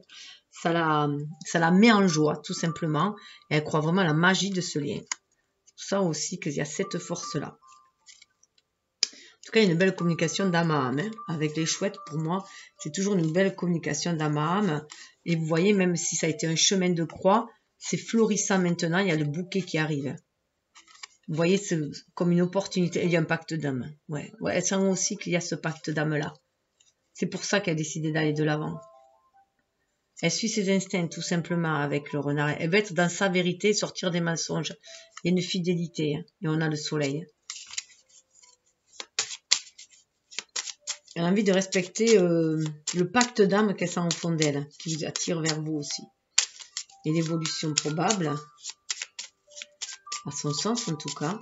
Ça la met en joie, tout simplement. Et elle croit vraiment à la magie de ce lien. Tout ça aussi, qu'il y a cette force-là. En tout cas, il y a une belle communication d'âme à âme. Hein. Avec les chouettes, pour moi, c'est toujours une belle communication d'âme à âme. Et vous voyez, même si ça a été un chemin de croix, c'est florissant maintenant, il y a le bouquet qui arrive. Vous voyez, c'est comme une opportunité. Il y a un pacte d'âme. Ouais, elle sent aussi qu'il y a ce pacte d'âme-là. C'est pour ça qu'elle a décidé d'aller de l'avant. Elle suit ses instincts, tout simplement, avec le renard. Elle veut être dans sa vérité, sortir des mensonges. Il y a une fidélité. Hein, et on a le soleil. Elle a envie de respecter le pacte d'âme qu'elle sent au fond d'elle, qui vous attire vers vous aussi. Et l'évolution probable, à son sens en tout cas,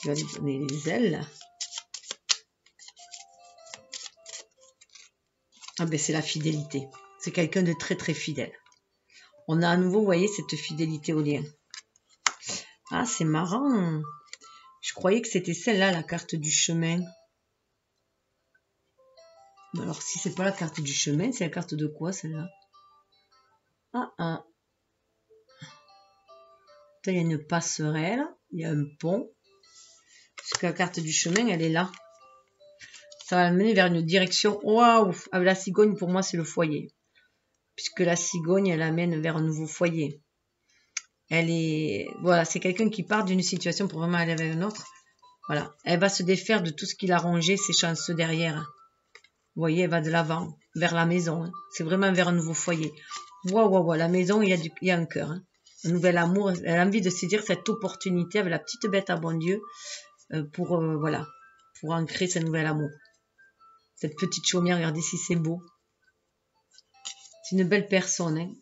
qui va lui donner les ailes. Ah ben c'est la fidélité. C'est quelqu'un de très très fidèle. On a à nouveau, vous voyez, cette fidélité au lien. Ah, c'est marrant. Je croyais que c'était celle-là, la carte du chemin. Alors, si c'est pas la carte du chemin, c'est la carte de quoi, celle-là? Ah. Il y a une passerelle, il y a un pont. Parce que la carte du chemin, elle est là. Ça va mener vers une direction. Waouh! Avec la cigogne, pour moi, c'est le foyer. Puisque la cigogne, elle amène vers un nouveau foyer. Elle est... Voilà, c'est quelqu'un qui part d'une situation pour vraiment aller vers une autre. Voilà. Elle va se défaire de tout ce qu'il a rangé, ses chanceux derrière. Vous voyez, elle va de l'avant, vers la maison. Hein. C'est vraiment vers un nouveau foyer. Waouh, la maison, il y a un cœur. Hein. Un nouvel amour. Elle a envie de saisir cette opportunité avec la petite bête à bon Dieu pour ancrer ce nouvel amour. Cette petite chaumière, regardez si c'est beau. C'est une belle personne hein,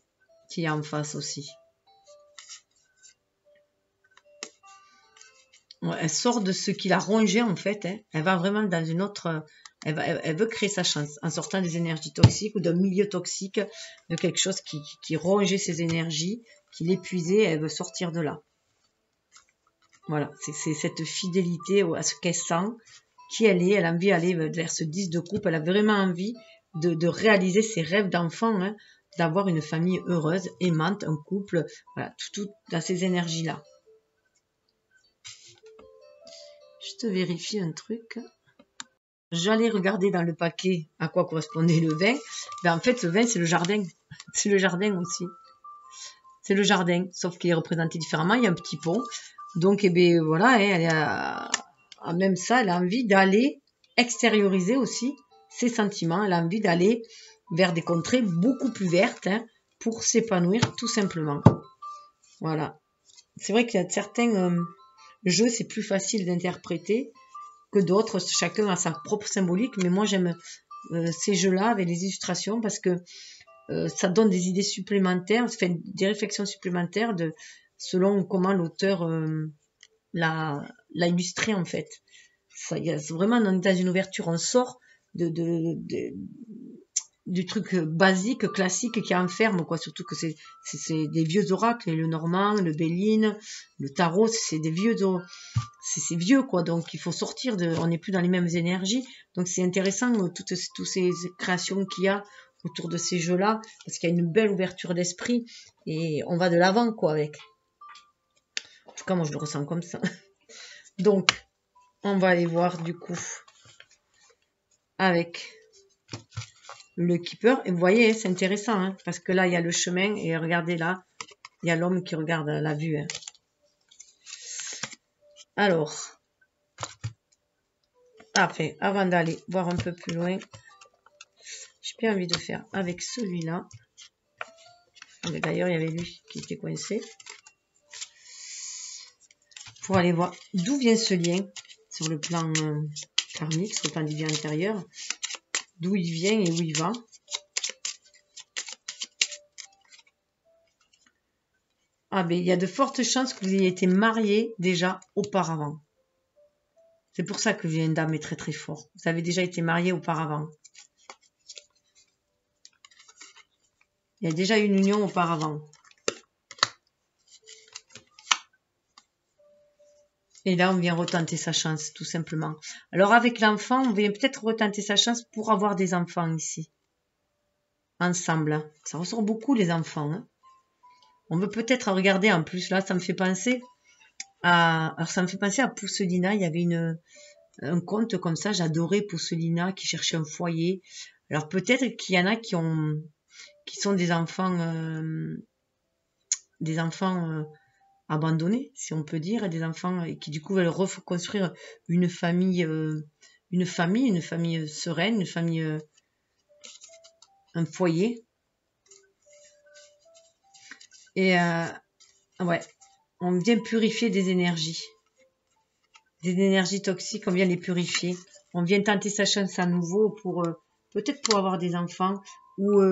qui est en face aussi. Elle sort de ce qu'il a rongé en fait. Hein. Elle va vraiment dans une autre... Elle veut créer sa chance en sortant des énergies toxiques ou d'un milieu toxique, de quelque chose qui rongeait ses énergies, qui l'épuisait. Elle veut sortir de là. Voilà, c'est cette fidélité à ce qu'elle sent, qui elle est. Elle a envie d'aller vers ce 10 de coupe. Elle a vraiment envie de réaliser ses rêves d'enfant, hein, d'avoir une famille heureuse, aimante, un couple, voilà, tout dans ces énergies-là. Je te vérifie un truc. J'allais regarder dans le paquet à quoi correspondait le vin. Ben, en fait, le vin, c'est le jardin. C'est le jardin aussi. C'est le jardin, sauf qu'il est représenté différemment. Il y a un petit pont. Donc, eh bien, voilà, hein, elle a, même ça, elle a envie d'aller extérioriser aussi ses sentiments. Elle a envie d'aller vers des contrées beaucoup plus vertes, hein, pour s'épanouir tout simplement. Voilà. C'est vrai qu'il y a certains jeux, c'est plus facile d'interpréter que d'autres. Chacun a sa propre symbolique, mais moi j'aime ces jeux-là avec les illustrations parce que ça donne des idées supplémentaires, ça fait des réflexions supplémentaires selon comment l'auteur l'a illustré en fait. Ça, vraiment, on est dans une ouverture, on sort du truc basique, classique qui enferme, quoi. Surtout que c'est des vieux oracles, le Normand, le Béline, le Tarot, c'est des vieux, c'est vieux, quoi. Donc il faut sortir on n'est plus dans les mêmes énergies. Donc c'est intéressant, toutes ces créations qu'il y a autour de ces jeux-là, parce qu'il y a une belle ouverture d'esprit et on va de l'avant, quoi, avec. En tout cas, moi je le ressens comme ça. Donc, on va aller voir du coup avec le keeper. Et vous voyez, c'est intéressant, hein, parce que là, il y a le chemin. Et regardez là, il y a l'homme qui regarde la vue. Hein. Alors, après, avant d'aller voir un peu plus loin, j'ai bien envie de faire avec celui-là. D'ailleurs, il y avait lui qui était coincé. Pour aller voir d'où vient ce lien sur le plan karmique, sur le plan du vie intérieur. D'où il vient et où il va. Ah ben, il y a de fortes chances que vous ayez été marié déjà auparavant. C'est pour ça que le lien d'âme est très très fort. Vous avez déjà été marié auparavant. Il y a déjà eu une union auparavant. Et là, on vient retenter sa chance, tout simplement. Alors, avec l'enfant, on vient peut-être retenter sa chance pour avoir des enfants ici. Ensemble. Ça ressort beaucoup, les enfants. Hein. On veut peut-être regarder en plus. Là, ça me fait penser à... Alors, ça me fait penser à Pousselina. Il y avait un conte comme ça. J'adorais Pousselina qui cherchait un foyer. Alors, peut-être qu'il y en a qui sont des enfants... abandonnés, si on peut dire, des enfants qui du coup veulent reconstruire une famille sereine, une famille, un foyer. Et ouais, on vient purifier des énergies toxiques, on vient les purifier. On vient tenter sa chance à nouveau pour peut-être pour avoir des enfants ou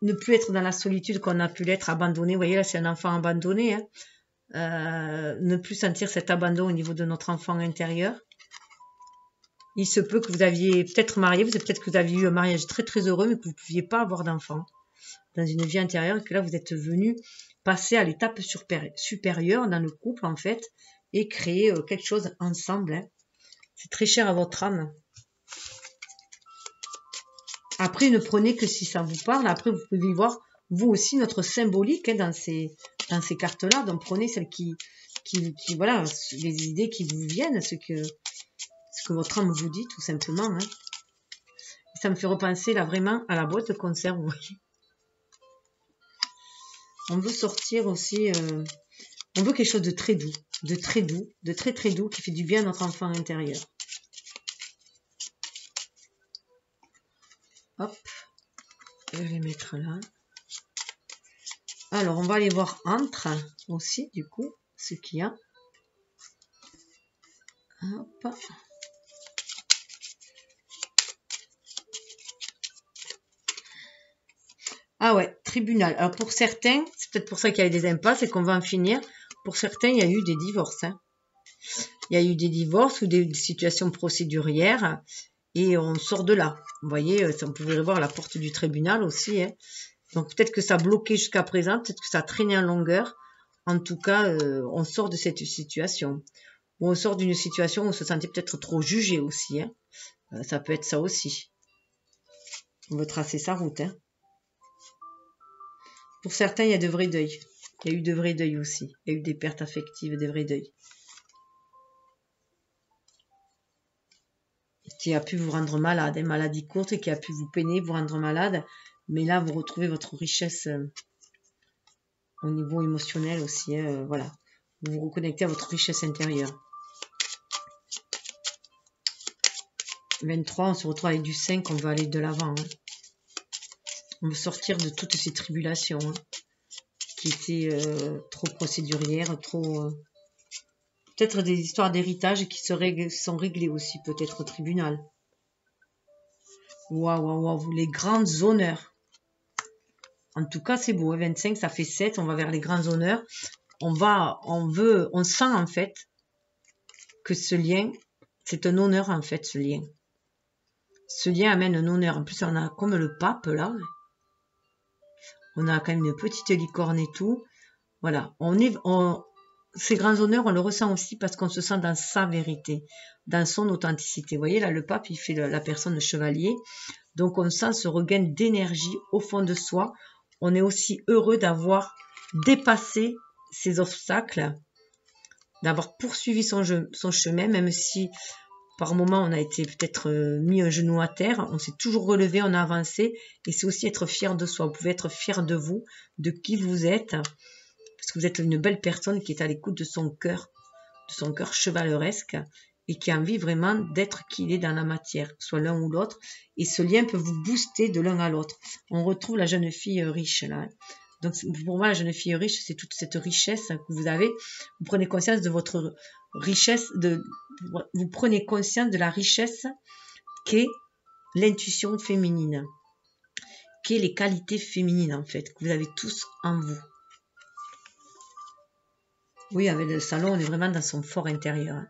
ne plus être dans la solitude qu'on a pu l'être, abandonné. Vous voyez là, c'est un enfant abandonné. Hein. Ne plus sentir cet abandon au niveau de notre enfant intérieur. Il se peut que vous aviez peut-être marié, peut-être que vous aviez eu un mariage très très heureux, mais que vous ne pouviez pas avoir d'enfant dans une vie intérieure, et que là vous êtes venu passer à l'étape supérieure dans le couple en fait, et créer quelque chose ensemble. Hein. C'est très cher à votre âme. Après, ne prenez que si ça vous parle. Après, vous pouvez voir vous aussi notre symbolique hein, dans ces cartes-là. Donc, prenez celles qui voilà, les idées qui vous viennent, ce que votre âme vous dit, tout simplement. Hein. Et ça me fait repenser là vraiment à la boîte de conserve, vous voyez. On veut sortir aussi, on veut quelque chose de très doux, de très doux, qui fait du bien à notre enfant intérieur. Hop, je vais les mettre là. Alors, on va aller voir entre aussi, du coup, ce qu'il y a. Hop. Ah ouais, tribunal. Alors, pour certains, c'est peut-être pour ça qu'il y a eu des impasses et qu'on va en finir. Pour certains, il y a eu des divorces. Hein. Il y a eu des divorces ou des situations procédurières et on sort de là. Vous voyez, on pouvait voir la porte du tribunal aussi. Hein. Donc, peut-être que ça bloquait jusqu'à présent, peut-être que ça traînait en longueur. En tout cas, on sort de cette situation. Ou on sort d'une situation où on se sentait peut-être trop jugé aussi. Hein. Ça peut être ça aussi. On veut tracer sa route. Hein. Pour certains, il y a de vrais deuils. Il y a eu de vrais deuils aussi. Il y a eu des pertes affectives, des vrais deuils. Qui a pu vous rendre malade. Une maladie courte et qui a pu vous peiner, vous rendre malade. Mais là, vous retrouvez votre richesse au niveau émotionnel aussi. Hein, voilà. Vous vous reconnectez à votre richesse intérieure. 23, on se retrouve avec du 5, on veut aller de l'avant. Hein. On veut sortir de toutes ces tribulations hein, qui étaient trop procédurières, trop... peut-être des histoires d'héritage qui sont réglées aussi, peut-être au tribunal. Waouh, waouh, waouh, les grands honneurs. En tout cas, c'est beau, hein, 25, ça fait 7, on va vers les grands honneurs. On sent en fait que ce lien, c'est un honneur en fait, ce lien. Ce lien amène un honneur. En plus, on a comme le pape, là. On a quand même une petite licorne et tout. Voilà. Ces grands honneurs, on le ressent aussi parce qu'on se sent dans sa vérité, dans son authenticité. Vous voyez, là, le pape, il fait la personne chevalier. Donc, on sent ce regain d'énergie au fond de soi. On est aussi heureux d'avoir dépassé ces obstacles, d'avoir poursuivi son chemin, même si... Par moment, on a été peut-être mis un genou à terre. On s'est toujours relevé, on a avancé. Et c'est aussi être fier de soi. Vous pouvez être fier de vous, de qui vous êtes. Parce que vous êtes une belle personne qui est à l'écoute de son cœur chevaleresque. Et qui a envie vraiment d'être qui il est dans la matière, soit l'un ou l'autre. Et ce lien peut vous booster de l'un à l'autre. On retrouve la jeune fille riche là. Donc pour moi, la jeune fille riche, c'est toute cette richesse que vous avez. Vous prenez conscience de votre richesse, vous prenez conscience de la richesse qu'est l'intuition féminine, qu'est les qualités féminines en fait, que vous avez tous en vous. Oui, avec le salon, on est vraiment dans son fort intérieur.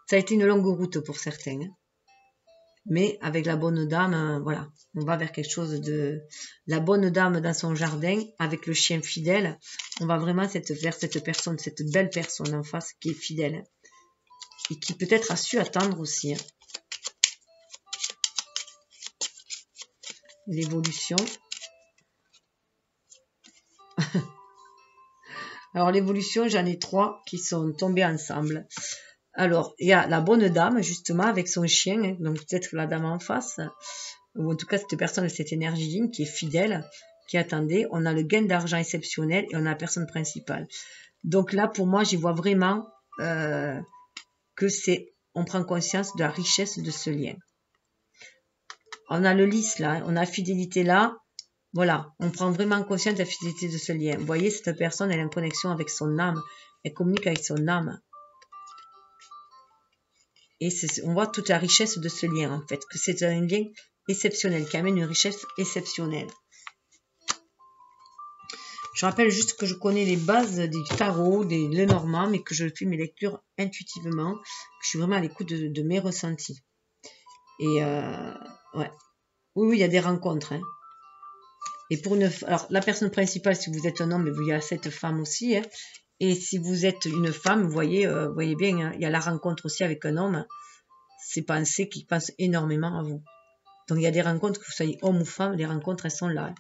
Ça a été une longue route pour certains. Mais avec la bonne dame, voilà, on va vers quelque chose de... La bonne dame dans son jardin, avec le chien fidèle, on va vraiment vers cette personne, cette belle personne en face qui est fidèle. Et qui peut-être a su attendre aussi. Hein. L'évolution. Alors l'évolution, j'en ai 3 qui sont tombés ensemble. Alors, il y a la bonne dame, justement, avec son chien, hein, donc peut-être la dame en face, ou en tout cas cette personne, cette énergie qui est fidèle, qui attendait. On a le gain d'argent exceptionnel et on a la personne principale. Donc là, pour moi, j'y vois vraiment que on prend conscience de la richesse de ce lien. On a le lys là, on a la fidélité là. Voilà, on prend vraiment conscience de la fidélité de ce lien. Vous voyez, cette personne, elle a une connexion avec son âme. Elle communique avec son âme. Et on voit toute la richesse de ce lien, en fait. Que c'est un lien exceptionnel, qui amène une richesse exceptionnelle. Je rappelle juste que je connais les bases des tarots, des Lenormand, mais que je fais mes lectures intuitivement. Que je suis vraiment à l'écoute de mes ressentis. Et ouais. Oui, il y a des rencontres. Hein. Et pour alors, la personne principale, si vous êtes un homme, il y a cette femme aussi. Hein. Et si vous êtes une femme, vous voyez bien, hein, il y a la rencontre aussi avec un homme. C'est penser qu'il pense énormément à vous. Donc, il y a des rencontres, que vous soyez homme ou femme, les rencontres, elles sont là.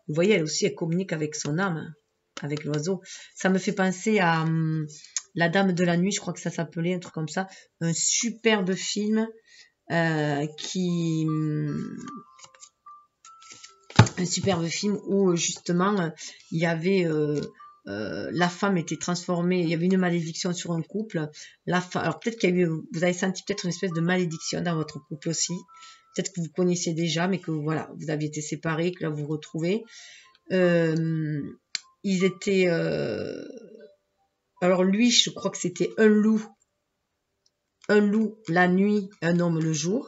Vous voyez, elle aussi, elle communique avec son âme, hein, avec l'oiseau. Ça me fait penser à La Dame de la Nuit, je crois que ça s'appelait, un truc comme ça. Un superbe film un superbe film où, justement, il y avait... la femme était transformée, il y avait une malédiction sur un couple. Alors peut-être qu'il y a eu, vous avez senti peut-être une espèce de malédiction dans votre couple aussi. Peut-être que vous connaissiez déjà, mais que voilà, vous aviez été séparés, que là vous vous retrouvez. Ils étaient... alors lui, je crois que c'était un loup la nuit, un homme le jour.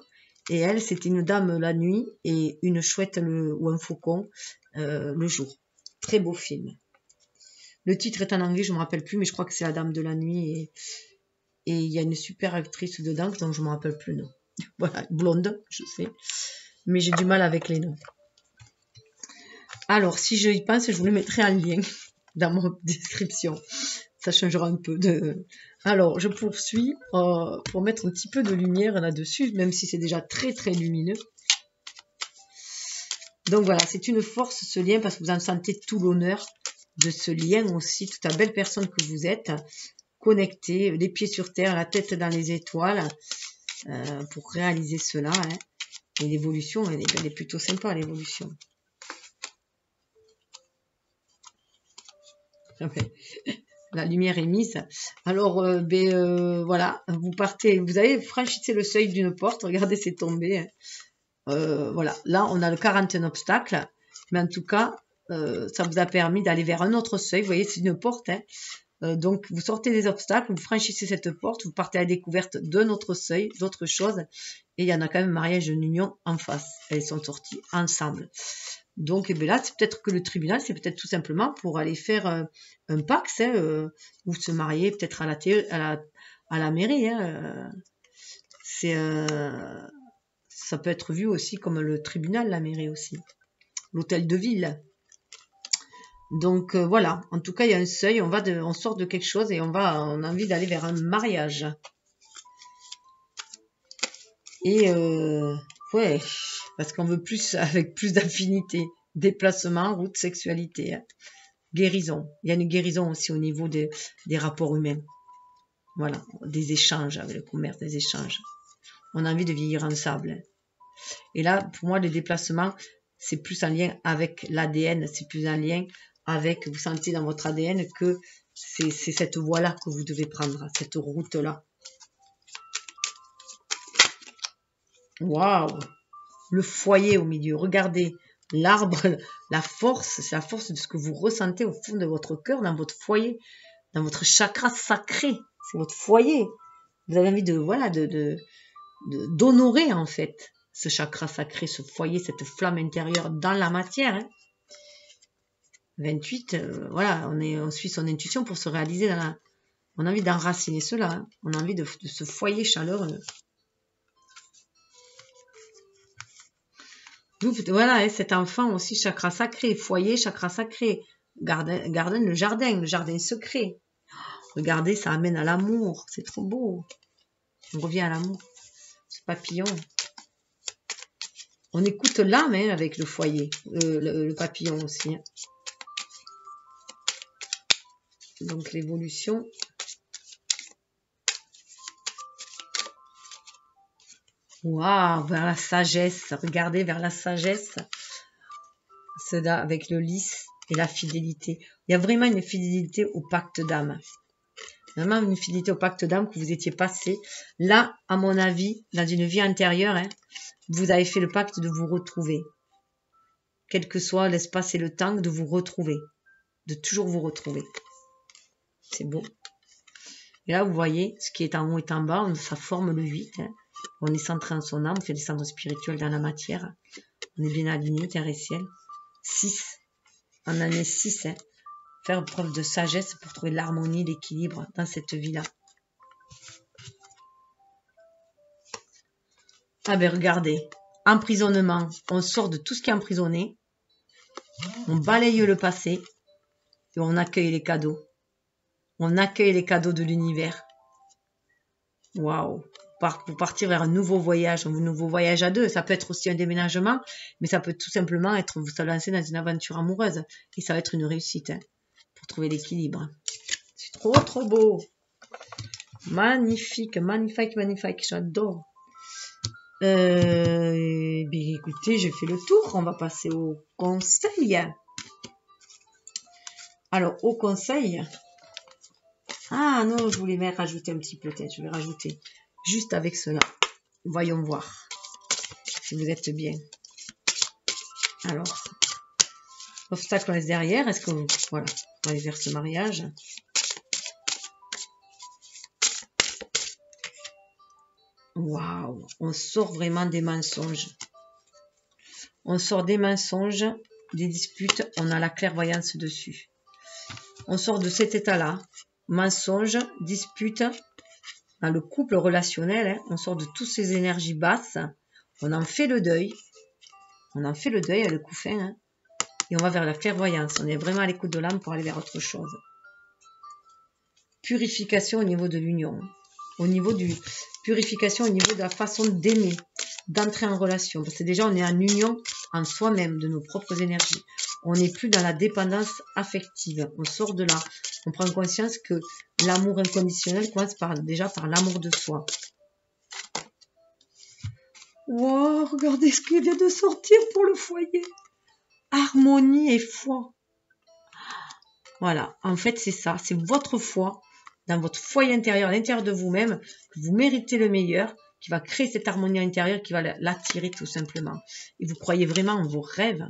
Et elle, c'était une dame la nuit et une chouette ou un faucon le jour. Très beau film. Le titre est en anglais, je ne me rappelle plus, mais je crois que c'est La Dame de la Nuit. Et il y a une super actrice dedans, dont je ne me rappelle plus le nom. Voilà, blonde, je sais. Mais j'ai du mal avec les noms. Alors, si je y pense, je vous le mettrai en lien. dans mon description. Ça changera un peu de... Alors, je poursuis pour mettre un petit peu de lumière là-dessus, même si c'est déjà très très lumineux. Donc voilà, c'est une force ce lien parce que vous en sentez tout l'honneur de ce lien aussi, toute la belle personne que vous êtes, connectée, les pieds sur terre, la tête dans les étoiles, pour réaliser cela. Hein. Et l'évolution, elle est plutôt sympa, l'évolution. La lumière est mise. Alors, voilà, vous partez, vous avez franchissez le seuil d'une porte, regardez, c'est tombé. Hein. Voilà, là on a le 41 obstacles, mais en tout cas ça vous a permis d'aller vers un autre seuil. Vous voyez, c'est une porte, hein. Donc vous sortez des obstacles, vous franchissez cette porte, vous partez à la découverte d'un autre seuil, d'autres choses, et il y en a quand même mariage et une union en face. Elles sont sorties ensemble. Donc et bien là, c'est peut-être que le tribunal, c'est peut-être tout simplement pour aller faire un pacte, hein, ou se marier peut-être à la mairie. Hein, ça peut être vu aussi comme le tribunal, la mairie aussi. L'hôtel de ville. Donc voilà, en tout cas, il y a un seuil, on sort de quelque chose et on a envie d'aller vers un mariage. Et ouais, parce qu'on veut plus, avec plus d'affinité. Déplacement, route, sexualité. Hein. Guérison. Il y a une guérison aussi au niveau des rapports humains. Voilà, des échanges, avec le commerce, des échanges. On a envie de vieillir ensemble. Et là, pour moi, les déplacements, c'est plus en lien avec l'ADN, c'est plus en lien avec, vous sentez dans votre ADN que c'est cette voie-là que vous devez prendre, cette route-là. Waouh! Le foyer au milieu, regardez, l'arbre, la force, c'est la force de ce que vous ressentez au fond de votre cœur, dans votre foyer, dans votre chakra sacré, c'est votre foyer. Vous avez envie de, voilà, d'honorer en fait ce chakra sacré, ce foyer, cette flamme intérieure dans la matière. Hein. 28, voilà, on suit son intuition pour se réaliser dans la... On a envie d'enraciner cela, hein. On a envie de ce foyer chaleureux. Voilà, hein, cet enfant aussi, chakra sacré, foyer, chakra sacré, le jardin secret. Regardez, ça amène à l'amour, c'est trop beau. On revient à l'amour, ce papillon. On écoute l'âme hein, avec le foyer, le papillon aussi. Hein. Donc l'évolution. Waouh, vers la sagesse. Regardez vers la sagesse. Cela avec le lys et la fidélité. Il y a vraiment une fidélité au pacte d'âme. Vraiment une fidélité au pacte d'âme que vous étiez passé. Là, à mon avis, dans une vie antérieure, hein, vous avez fait le pacte de vous retrouver. Quel que soit l'espace et le temps, de vous retrouver. De toujours vous retrouver. C'est beau. Et là, vous voyez, ce qui est en haut et en bas, ça forme le 8. Hein. On est centré en son âme, on fait des centres spirituels dans la matière. On est bien aligné, terre et ciel. 6. En année 6. Hein. Faire preuve de sagesse pour trouver l'harmonie, l'équilibre dans cette vie-là. Ah ben regardez, emprisonnement. On sort de tout ce qui est emprisonné. On balaye le passé. Et on accueille les cadeaux. On accueille les cadeaux de l'univers. Waouh! Pour partir vers un nouveau voyage à deux. Ça peut être aussi un déménagement, mais ça peut tout simplement être vous lancer dans une aventure amoureuse. Et ça va être une réussite hein, pour trouver l'équilibre. C'est trop, trop beau. Magnifique, magnifique, magnifique. J'adore. Bien, écoutez, j'ai fait le tour. On va passer au conseil. Alors, au conseil... Ah non, je voulais même rajouter un petit peu, peut-être. Je vais rajouter juste avec cela. Voyons voir si vous êtes bien. Alors, obstacle on laisse derrière. Est-ce que vous... Voilà, on va aller vers ce mariage. Waouh, on sort vraiment des mensonges. On sort des mensonges, des disputes. On a la clairvoyance dessus. On sort de cet état-là. Mensonges, disputes, dans le couple relationnel, hein, on sort de toutes ces énergies basses, on en fait le deuil avec le coup fin, hein, Et on va vers la clairvoyance. On est vraiment à l'écoute de l'âme pour aller vers autre chose. Purification au niveau de l'union. Purification au niveau de la façon d'aimer, d'entrer en relation. Parce que déjà, on est en union en soi-même, de nos propres énergies. On n'est plus dans la dépendance affective. On sort de là. On prend conscience que l'amour inconditionnel commence déjà par l'amour de soi. Wow, regardez ce qui vient de sortir pour le foyer. Harmonie et foi. Voilà, en fait, c'est ça. C'est votre foi dans votre foyer intérieur, à l'intérieur de vous-même, que vous méritez le meilleur, qui va créer cette harmonie intérieure, qui va l'attirer tout simplement. Et vous croyez vraiment en vos rêves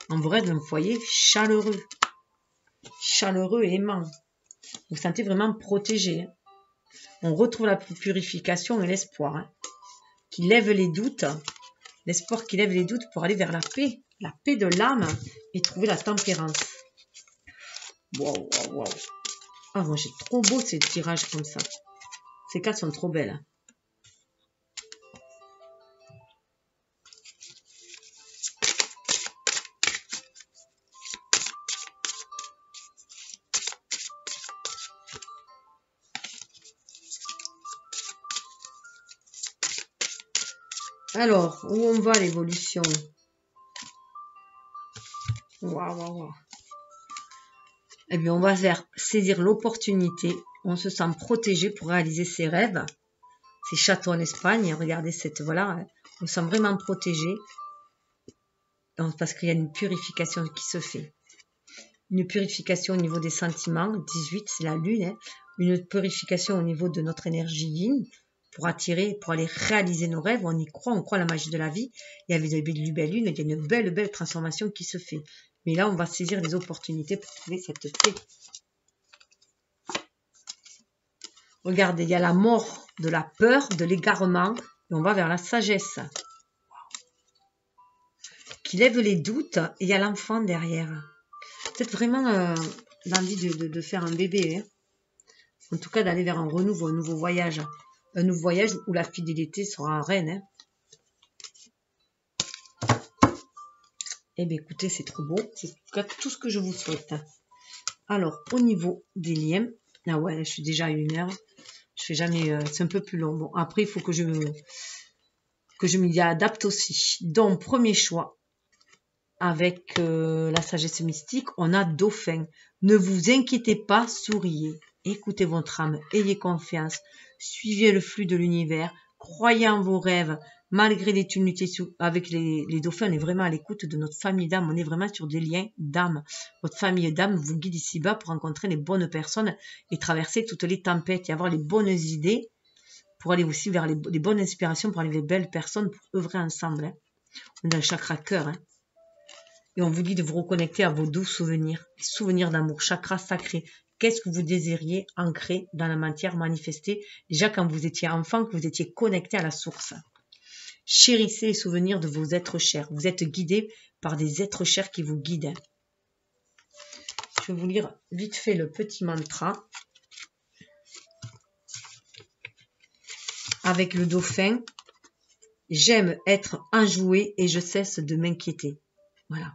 d'un foyer chaleureux et aimant. Vous vous sentez vraiment protégé. On retrouve la purification et l'espoir, qui lève les doutes, l'espoir qui lève les doutes pour aller vers la paix de l'âme et trouver la tempérance. Waouh, waouh, waouh. Ah, moi j'ai trop beau ces tirages comme ça. Ces cartes sont trop belles. Alors, où on va l'évolution? Waouh, waouh, waouh. Eh bien, on va saisir l'opportunité. On se sent protégé pour réaliser ses rêves. Ces châteaux en Espagne, regardez voilà. On se sent vraiment protégé. Parce qu'il y a une purification qui se fait. Une purification au niveau des sentiments. 18, c'est la lune. Une purification au niveau de notre énergie yin. Pour attirer, pour aller réaliser nos rêves. On y croit, on croit à la magie de la vie. Il y avait des belles lunes, il y a une belle transformation qui se fait. Mais là, on va saisir les opportunités pour trouver cette paix. Regardez, il y a la mort de la peur, de l'égarement, et on va vers la sagesse. Qui lève les doutes, et il y a l'enfant derrière. Peut-être vraiment l'envie de faire un bébé. En tout cas, d'aller vers un renouveau, un nouveau voyage. Un nouveau voyage où la fidélité sera reine. Eh bien, écoutez, c'est trop beau. C'est en tout cas tout ce que je vous souhaite. Alors, au niveau des liens. Ah ouais, je suis déjà à 1 heure. Je fais jamais... c'est un peu plus long. Bon, après, il faut que je m'y adapte aussi. Donc, premier choix. Avec la sagesse mystique, on a Dauphin. Ne vous inquiétez pas, souriez. Écoutez votre âme. Ayez confiance. Suivez le flux de l'univers. Croyez en vos rêves. Malgré les tumultés avec les dauphins, on est vraiment à l'écoute de notre famille d'âme. On est vraiment sur des liens d'âme. Votre famille d'âme vous guide ici-bas pour rencontrer les bonnes personnes et traverser toutes les tempêtes et avoir les bonnes idées pour aller aussi vers les bonnes inspirations, pour aller vers les belles personnes, pour œuvrer ensemble. On a le chakra cœur. Et on vous dit de vous reconnecter à vos doux souvenirs. Les souvenirs d'amour, chakra sacré. Qu'est-ce que vous désiriez ancrer dans la matière manifestée déjà quand vous étiez enfant, que vous étiez connecté à la source. Chérissez les souvenirs de vos êtres chers. Vous êtes guidé par des êtres chers qui vous guident. Je vais vous lire vite fait le petit mantra. Avec le dauphin. J'aime être enjoué et je cesse de m'inquiéter. Voilà.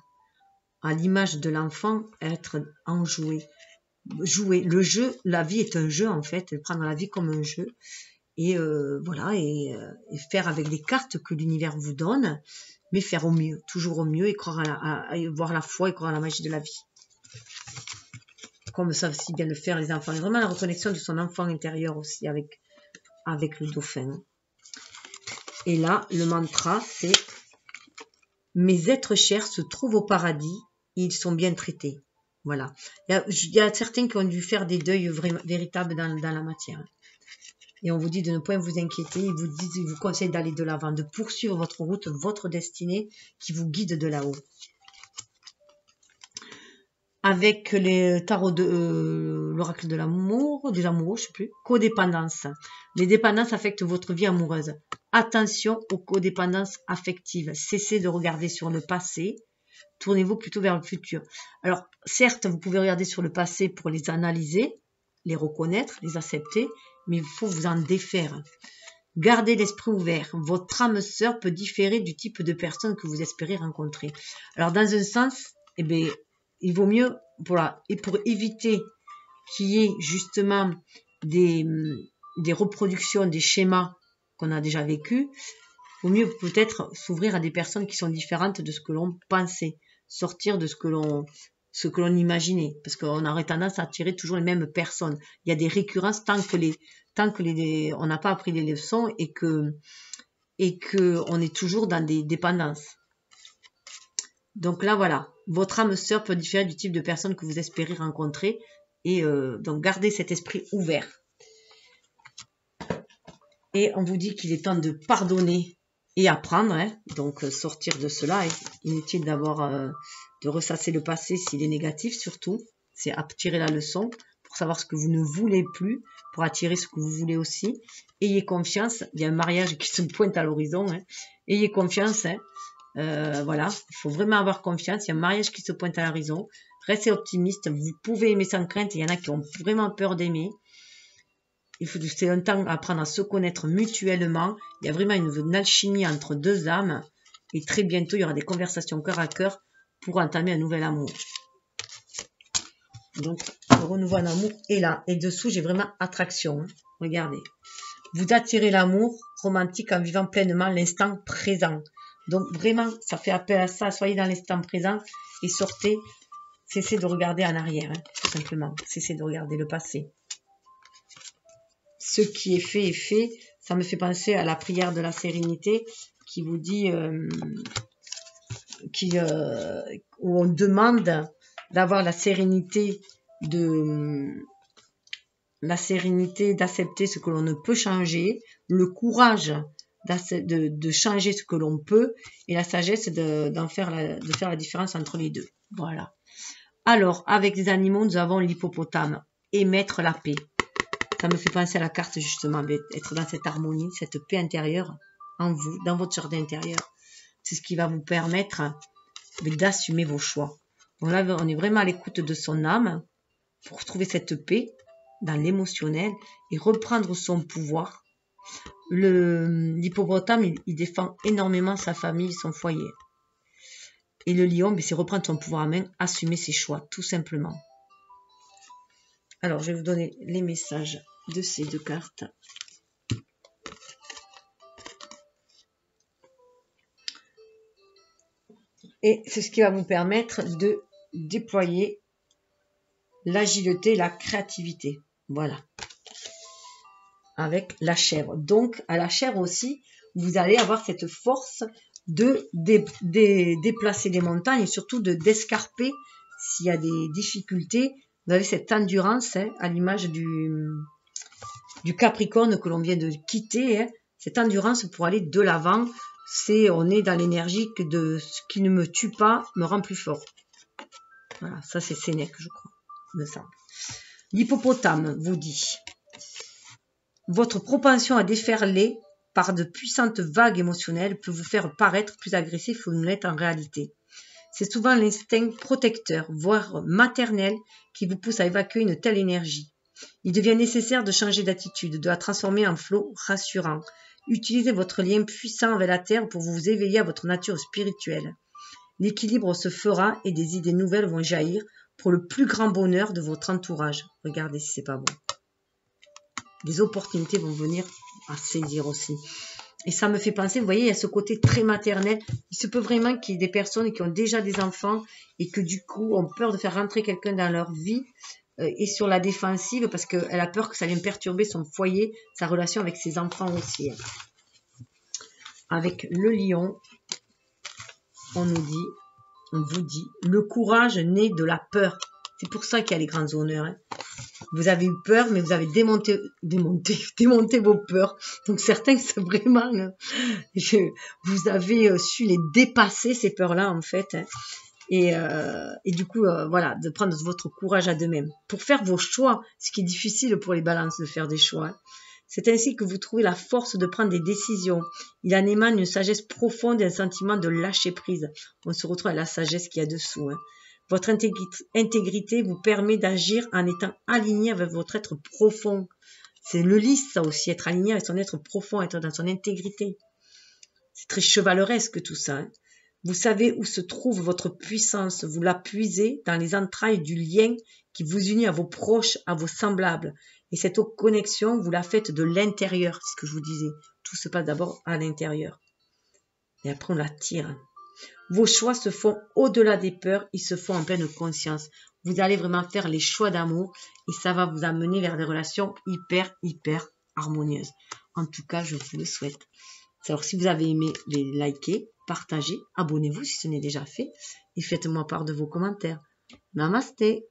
À l'image de l'enfant, être enjoué. Jouer. Le jeu, la vie est un jeu en fait. Prendre la vie comme un jeu. Et voilà, et faire avec les cartes que l'univers vous donne, mais faire au mieux, toujours au mieux, et croire voir la foi et croire à la magie de la vie. Comme savent si bien le faire les enfants. Vraiment la reconnexion de son enfant intérieur aussi avec le dauphin. Et là, le mantra, c'est « Mes êtres chers se trouvent au paradis, et ils sont bien traités. » Voilà. Il y a certains qui ont dû faire des deuils véritables dans la matière. Et on vous dit de ne pas vous inquiéter. Il vous conseille d'aller de l'avant, de poursuivre votre route, votre destinée qui vous guide de là-haut. Avec les tarots de l'oracle de l'amour, des amoureux, je ne sais plus, codépendance. Les dépendances affectent votre vie amoureuse. Attention aux codépendances affectives. Cessez de regarder sur le passé. Tournez-vous plutôt vers le futur. Alors, certes, vous pouvez regarder sur le passé pour les analyser, les reconnaître, les accepter, mais il faut vous en défaire. Gardez l'esprit ouvert. Votre âme sœur peut différer du type de personne que vous espérez rencontrer. Alors, dans un sens, eh bien, il vaut mieux, voilà, et pour éviter qu'il y ait justement des reproductions, des schémas qu'on a déjà vécus, il vaut mieux peut-être s'ouvrir à des personnes qui sont différentes de ce que l'on pensait, sortir de ce que l'on imaginait, parce qu'on aurait tendance à attirer toujours les mêmes personnes. Il y a des récurrences tant que on n'a pas appris les leçons et que on est toujours dans des dépendances. Donc là, voilà, votre âme sœur peut différer du type de personne que vous espérez rencontrer et donc gardez cet esprit ouvert. Et on vous dit qu'il est temps de pardonner et apprendre, hein, donc sortir de cela. Hein. Inutile de ressasser le passé s'il est négatif, surtout. C'est tirer la leçon pour savoir ce que vous ne voulez plus, pour attirer ce que vous voulez aussi. Ayez confiance, il y a un mariage qui se pointe à l'horizon. Hein. Ayez confiance, hein. Voilà, il faut vraiment avoir confiance. Il y a un mariage qui se pointe à l'horizon. Restez optimiste. Vous pouvez aimer sans crainte. Il y en a qui ont vraiment peur d'aimer. C'est un temps à apprendre à se connaître mutuellement. Il y a vraiment une alchimie entre deux âmes. Et très bientôt, il y aura des conversations cœur à cœur pour entamer un nouvel amour. Donc, le renouveau en amour est là. Et dessous, j'ai vraiment attraction. Hein. Regardez. Vous attirez l'amour romantique en vivant pleinement l'instant présent. Donc vraiment, ça fait appel à ça. Soyez dans l'instant présent et sortez. Cessez de regarder en arrière, hein, tout simplement. Cessez de regarder le passé. Ce qui est fait est fait. Ça me fait penser à la prière de la sérénité qui vous dit, où on demande d'avoir la sérénité d'accepter ce que l'on ne peut changer, le courage de changer ce que l'on peut et la sagesse de faire la différence entre les deux. Voilà. Alors, avec les animaux, nous avons l'hippopotame et mettre la paix. Ça me fait penser à la carte justement, être dans cette harmonie, cette paix intérieure en vous, dans votre jardin intérieur. C'est ce qui va vous permettre d'assumer vos choix. Donc là, on est vraiment à l'écoute de son âme pour trouver cette paix dans l'émotionnel et reprendre son pouvoir. L'hippopotame, il défend énormément sa famille, son foyer. Et le lion, c'est reprendre son pouvoir en main, assumer ses choix, tout simplement. Alors, je vais vous donner les messages de ces deux cartes. Et c'est ce qui va vous permettre de déployer l'agilité, la créativité. Voilà. Avec la chèvre. Donc, à la chèvre aussi, vous allez avoir cette force de déplacer des montagnes et surtout d'escarper s'il y a des difficultés. Vous avez cette endurance, hein, à l'image du Capricorne que l'on vient de quitter. Hein, cette endurance pour aller de l'avant. On est dans l'énergie de ce qui ne me tue pas me rend plus fort. Voilà, ça c'est Sénèque, je crois, me semble. L'hippopotame vous dit: votre propension à déferler par de puissantes vagues émotionnelles peut vous faire paraître plus agressif que vous ne l'êtes en réalité. C'est souvent l'instinct protecteur, voire maternel, qui vous pousse à évacuer une telle énergie. Il devient nécessaire de changer d'attitude, de la transformer en flot rassurant. Utilisez votre lien puissant avec la terre pour vous éveiller à votre nature spirituelle. L'équilibre se fera et des idées nouvelles vont jaillir pour le plus grand bonheur de votre entourage. Regardez si c'est pas bon. Des opportunités vont venir à saisir aussi. Et ça me fait penser, vous voyez, il y a ce côté très maternel. Il se peut vraiment qu'il y ait des personnes qui ont déjà des enfants et que du coup ont peur de faire rentrer quelqu'un dans leur vie et sur la défensive parce qu'elle a peur que ça vienne perturber son foyer, sa relation avec ses enfants aussi. Avec le lion, on vous dit, le courage naît de la peur. C'est pour ça qu'il y a les grands honneurs. Hein. Vous avez eu peur, mais vous avez démonté vos peurs. Donc certains, c'est vraiment... vous avez su les dépasser, ces peurs-là, en fait. Hein. Et du coup, voilà, de prendre votre courage à deux-mêmes. Pour faire vos choix, ce qui est difficile pour les balances de faire des choix. Hein. C'est ainsi que vous trouvez la force de prendre des décisions. Il en émane une sagesse profonde et un sentiment de lâcher prise. On se retrouve à la sagesse qu'il y a dessous. Hein. Votre intégrité vous permet d'agir en étant aligné avec votre être profond. C'est le lys, ça aussi, être aligné avec son être profond, être dans son intégrité. C'est très chevaleresque tout ça. Hein. Vous savez où se trouve votre puissance. Vous la puisez dans les entrailles du lien qui vous unit à vos proches, à vos semblables. Et cette connexion, vous la faites de l'intérieur, c'est ce que je vous disais. Tout se passe d'abord à l'intérieur. Et après, on la tire. Vos choix se font au-delà des peurs, ils se font en pleine conscience. Vous allez vraiment faire les choix d'amour et ça va vous amener vers des relations hyper harmonieuses. En tout cas, je vous le souhaite. Alors, si vous avez aimé, les likez, partagez, abonnez-vous si ce n'est déjà fait et faites-moi part de vos commentaires. Namasté!